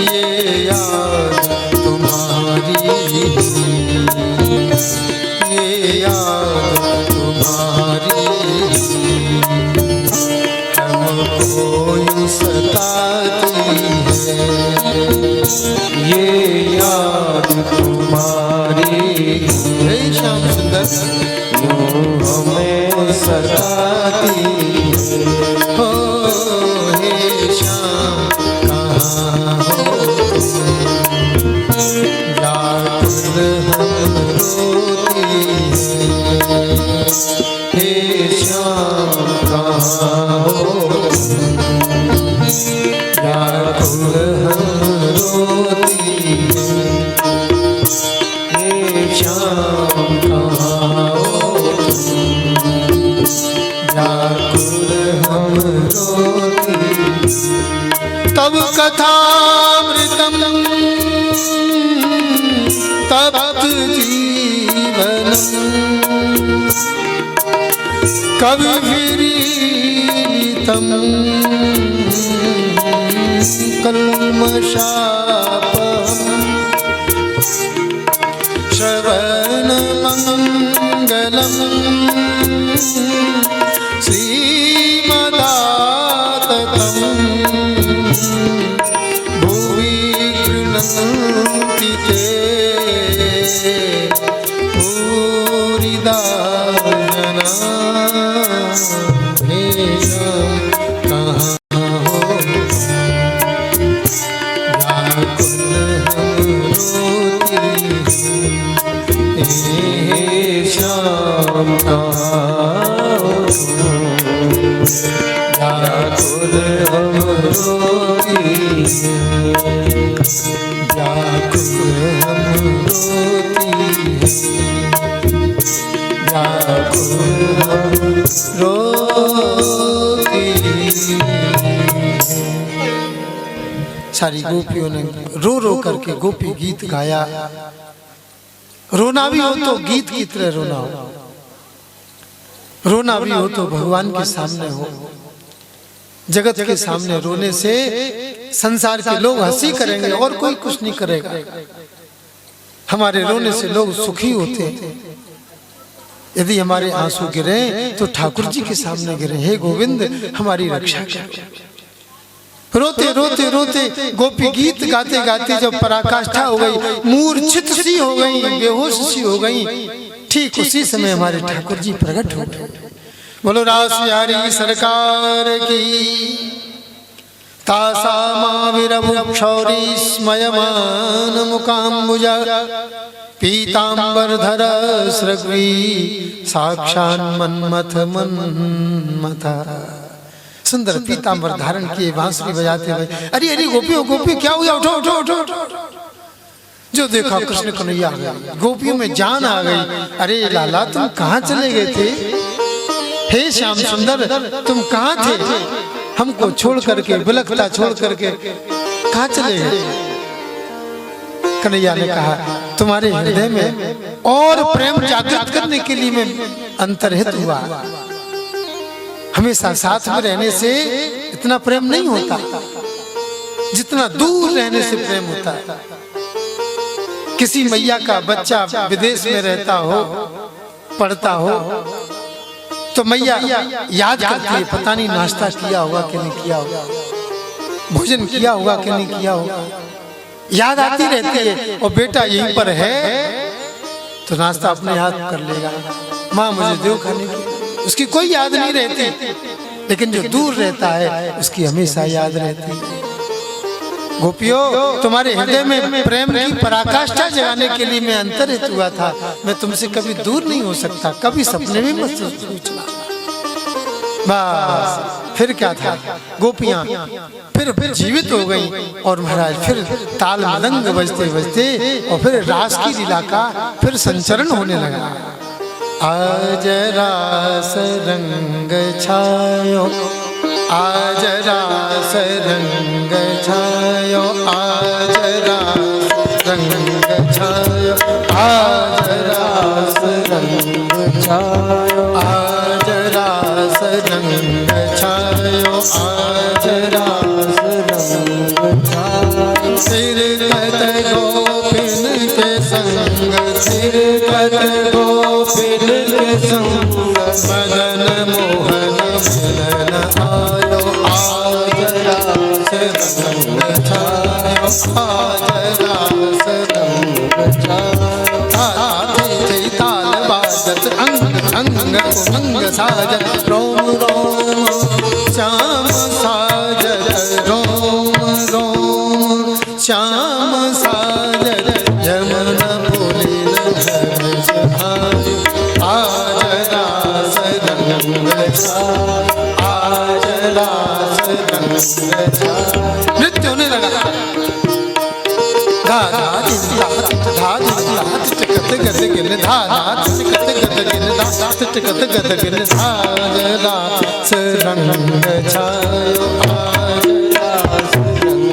ये याद तुम्हारी ये याद तुम्हारी हमको यूं सताती है ये याद तुम्हारी हे श्याम सुंदर यूं हमें सताती हो हे श्याम कहाँ हो व्याकुल हम रोती हैं। हे श्याम कहाँ हो व्याकुल हम रोती हैं। हे श्याम कहाँ हो व्याकुल हम रोती तब कथामृतम तप्त जीवनम कविभिरीतम कल्मषापहम् श्रवणमङ्गलम् श्रीमदाततम् भुवि गृह्णन्ति ते भूरिदा जना हे श्याम कहाँ हो व्याकुल हम रोती हैं। हे श्याम कहाँ हो व्याकुल हम रोती हैं। व्याकुल हम रोती हैं। व्याकुल हम रोती हैं। सारी गोपियों ने रो रो करके गोपी गीत गाया। रोना भी हो तो गीत की तरह रोना हो, रोना भी हो तो भगवान के सामने हो। जगत के सामने रोने से संसार के लोग हंसी करेंगे और कोई कुछ नहीं करेगा। हमारे रोने से लोग सुखी होते हैं। यदि हमारे आंसू गिरे तो ठाकुर जी के सामने गिरे, हे गोविंद हमारी रक्षा कर। रोते रोते रोते गोपी गीत गाते गाते जब पराकाष्ठा हो गई, मूर्छित सी हो गई, बेहोश सी हो गई, ठीक उसी समय हमारे ठाकुर जी प्रकट हो गए। बोलो रास बिहारी सरकार की। तासा माविरमुक्षौरी स्मयमान मुकाम्बुजा पीतांबरधर सृग्वी साक्षान मन्मथ मन्मथा। सुंदर पीतांबर धारण किए बांसुरी बजाते हुए, अरे अरे गोपियों गोपियों क्या हुआ, उठो उठो उठो उठो। जो देखा कृष्ण कन्हैया आ गए, गोपियों में जान आ गई। अरे लाला तुम कहाँ चले गए थे? हे श्याम सुंदर तुम कहाँ थे? हमको छोड़ करके, बिलखता छोड़ करके कहाँ चले गए? कन्हैया ने कहा तुम्हारे हृदय में और प्रेम जागृत करने के लिए मैं अंतर्हित हुआ। हमेशा साथ में रहने से इतना प्रेम नहीं होता जितना दूर रहने से प्रेम होता है। किसी मैया का बच्चा विदेश में रहता हो, पढ़ता हो, तो मैया याद करती है, पता नहीं नाश्ता किया होगा कि नहीं किया होगा। भोजन किया होगा कि नहीं किया होगा, याद आती रहती है। और बेटा यहीं पर है तो नाश्ता अपने हाथ कर लेगा, माँ मुझे दो खाने की, उसकी कोई याद नहीं रहती। लेकिन जो दूर रहता है उसकी हमेशा याद रहती है। गोपियों, तुम्हारे हृदय में प्रेम की पराकाष्ठा जगाने के लिए मैं अंतरित हुआ था। मैं तुमसे कभी दूर नहीं हो सकता, कभी सपने में मत सोचना। बस फिर क्या था, गोपियां फिर जीवित हो गई। और महाराज फिर ताल मलंग बजते बजते और फिर रास की लीला का फिर संचरण होने लगा। आज रास रंग छायो, आज रास रंग छायो, आज रास रंग छायो, आज रास रंग छायो, आज रास रंग छायो, आज रास रंग छायो। सिरकत गोपिन के संग, सिरकत गोपिन के संग, मदन मोहन मिलन आयो, आज रास रंग छायो, आज रास रंग छायो। हाथी ताल बाजत अंग अंग अंग साजत, रोम रोम श्याम साजत, रोम रोम श्याम साजत, यमुना पुलिन धर सहाय, आज रास रंग छायो, आज रास रंग छायो। नृत्य होने लगा। धा धा धिन धा धा धिन धा टिकत गद गिन धा धा टिकत गद गिन धा टिकत गद गिन, आज रास रंग छायो, आज रास रंग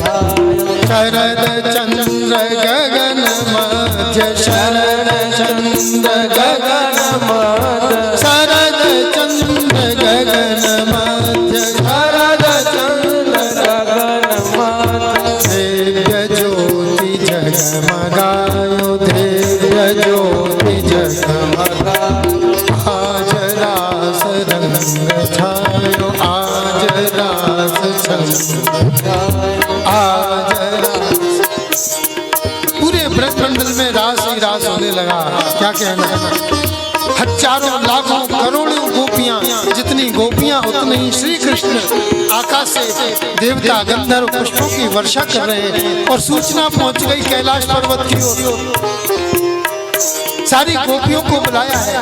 छायो। शरद चंद्र गगन मध्य, शरद चंद्र गगन मध्य, शरद चंद्र गगन मध्य, शरद चंद्र गगन मध्य। दिव्य ज्योति जगमगायो, दिव्य ज्योति जगमगायो, आज रास रंग छायो, आज रास रंग छायो, आज पूरे ब्रजमंडल में रास ही रास होने लगा। क्या कहना, हजारों लाखों करोड़ों गोपियां, जितनी गोपियां उतने ही श्री कृष्ण आकाश से देवता गंधर्व पुष्पों की वर्षा कर रहे हैं। और सूचना पहुंच गई कैलाश पर्वत की ओर, सारी गोपियों को बुलाया है।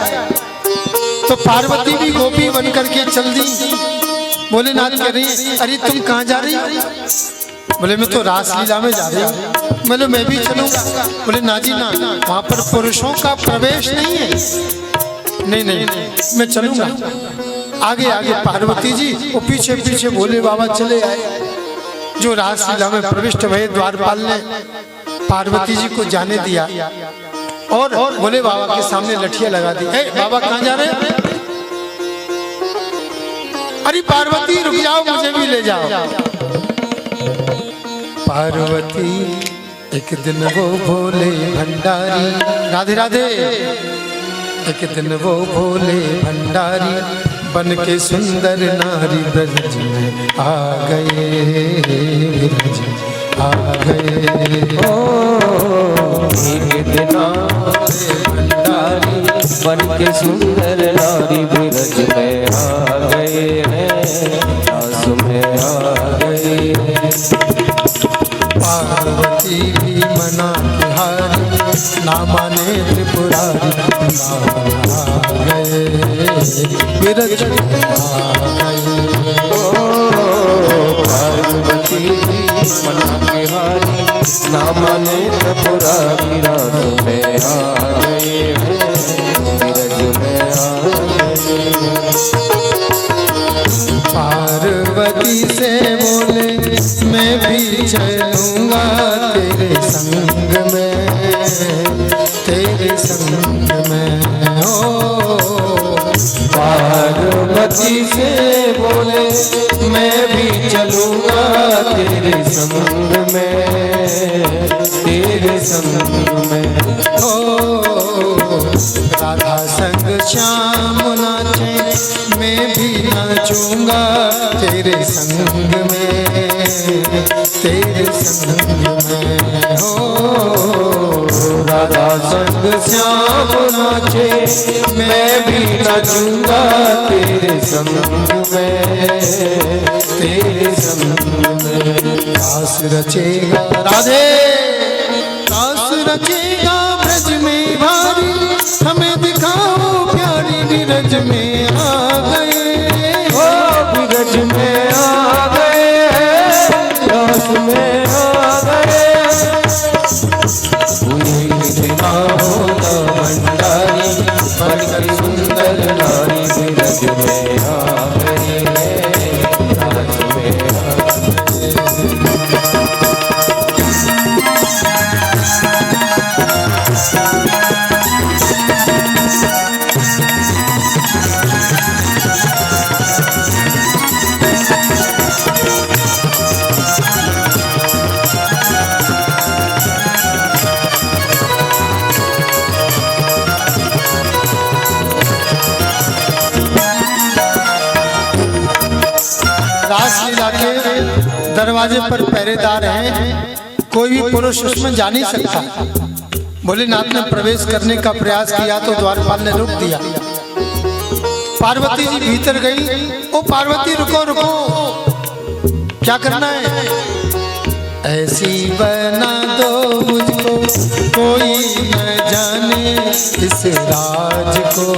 तो पार्वती भी गोपी बन करके चल दी। भोलेनाथ कह रही है, अरे तुम कहाँ जा रही हो? बोले मैं तो रासलीला में जा रही हूँ। बोले मैं भी चलूंगा। बोले ना जी ना, वहाँ पर पुरुषों का प्रवेश नहीं है। नहीं नहीं मैं चलूंगा। आगे आगे पार्वती जी और पीछे पीछे भोले बाबा चले आए। जो रासलीला में प्रविष्ट भये द्वारपाल ने पार्वती जी को जाने दिया और भोले बाबा के सामने लठिया लगा दी। बाबा कहाँ जा रहे हैं? अरे पार्वती रुक जाओ, मुझे भी ले जाओ। पार्वती एक दिन वो भोले भंडारी, राधे राधे, एक दिन वो भोले भंडारी बन के सुंदर नारी ब्रज में आ गए, ब्रज आ गए। ओ एक दिन भंडारी बन के सुंदर नारी ब्रज में आ गए हैं, रास में आ गए हैं। पार्वती भी मना के हारी, ना माने त्रिपुरारी, आ गए ब्रज में आ गए। पार्वती मना के हारी, ना माने त्रिपुरारी, रास में आ गए हैं, ब्रज में आ गए। पार्वती से बोले मैं भी चलूंगा तेरे संग में, तेरे संग में। ओ पार्वती से बोले मैं भी चलूंगा तेरे संग में, तेरे संग में। ओ राधा संग श्याम नाचे, मैं भी नाचूंगा तेरे संग में, तेरे संग में हो। राधा संग श्याम नाचे, मैं भी नाचूंगा तेरे संग में, तेरे संग में। रास रचेगा राधे, रास रचेगा ब्रज में भारी, हमें दिखाओ प्यारी नीरज में आ गए, ओ ब्रज में आ गए, रास में आ गए। पूरी दिखा होगा भंडारी, बनकर सुंदर नारी ब्रज में आ गए, रास में आ गए। रासलीला के दरवाजे पर पहरेदार हैं, कोई भी पुरुष उसमें जा नहीं सकता। भोलेनाथ ने प्रवेश करने का प्रयास किया तो द्वारपाल ने रोक दिया। पार्वती जी भीतर गई, ओ पार्वती रुको रुको, क्या करना है? ऐसी बना दो मुझको कोई न जाने इस राज को,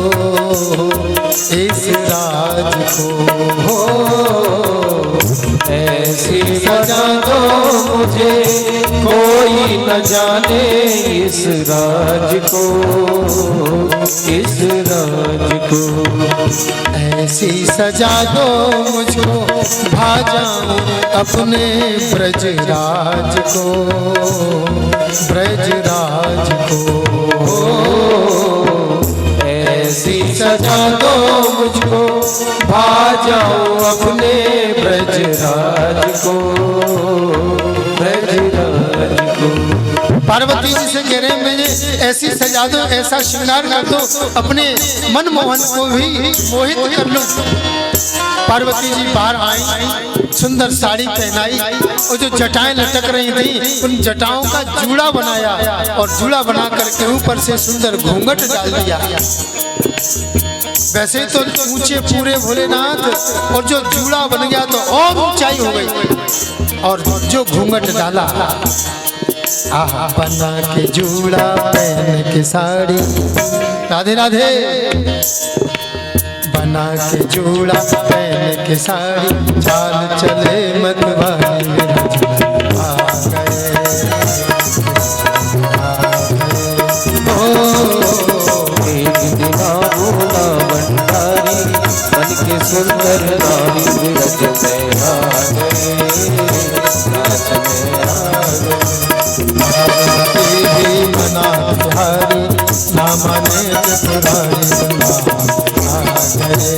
इस राज को हो। ऐसी सजा दो मुझे कोई न जाने इस राज को, इस राज को। ऐसी सजा दो मुझको भा जाऊं अपने ब्रज राज को, ब्रज राज को। ऐसी सजा दो मुझको भा जाऊं अपने ब्रज राज को, ब्रज राज को। पार्वती जी से कह रहे हैं मुझे ऐसी सजा दो, ऐसा श्रृंगार कर दो, अपने मनमोहन को भी मोहित कर लूं। पार्वती जी बाहर आई, सुंदर साड़ी पहनाई और जो जटाएं लटक रही थी उन जटाओं का जूड़ा बनाया और जूड़ा बना करके ऊपर से सुंदर घूंघट डाल दिया। वैसे ही तो ऊंचे पूरे भोलेनाथ, और जो जूड़ा बन गया तो और ऊंचाई हो गई। और जो घूंघट डाला, आहा बना के जूड़ा पहन के साड़ी, राधे राधे, बना के जूड़ा पहन के साड़ी, चाल चले मतवाली मेरा जूड़ा आ गए, एक दिना भोला भंडारी, बनके सुंदर नारी ब्रज में आ गए, रास में आ गए। मना बिहारी ना माने पुरारी, आ गए।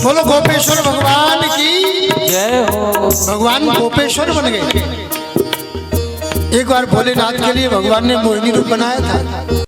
बोलो गोपेश्वर भगवान की जय हो। भगवान गोपेश्वर बन गए। एक बार भोलेनाथ के लिए भगवान ने मोहिनी रूप बनाया था।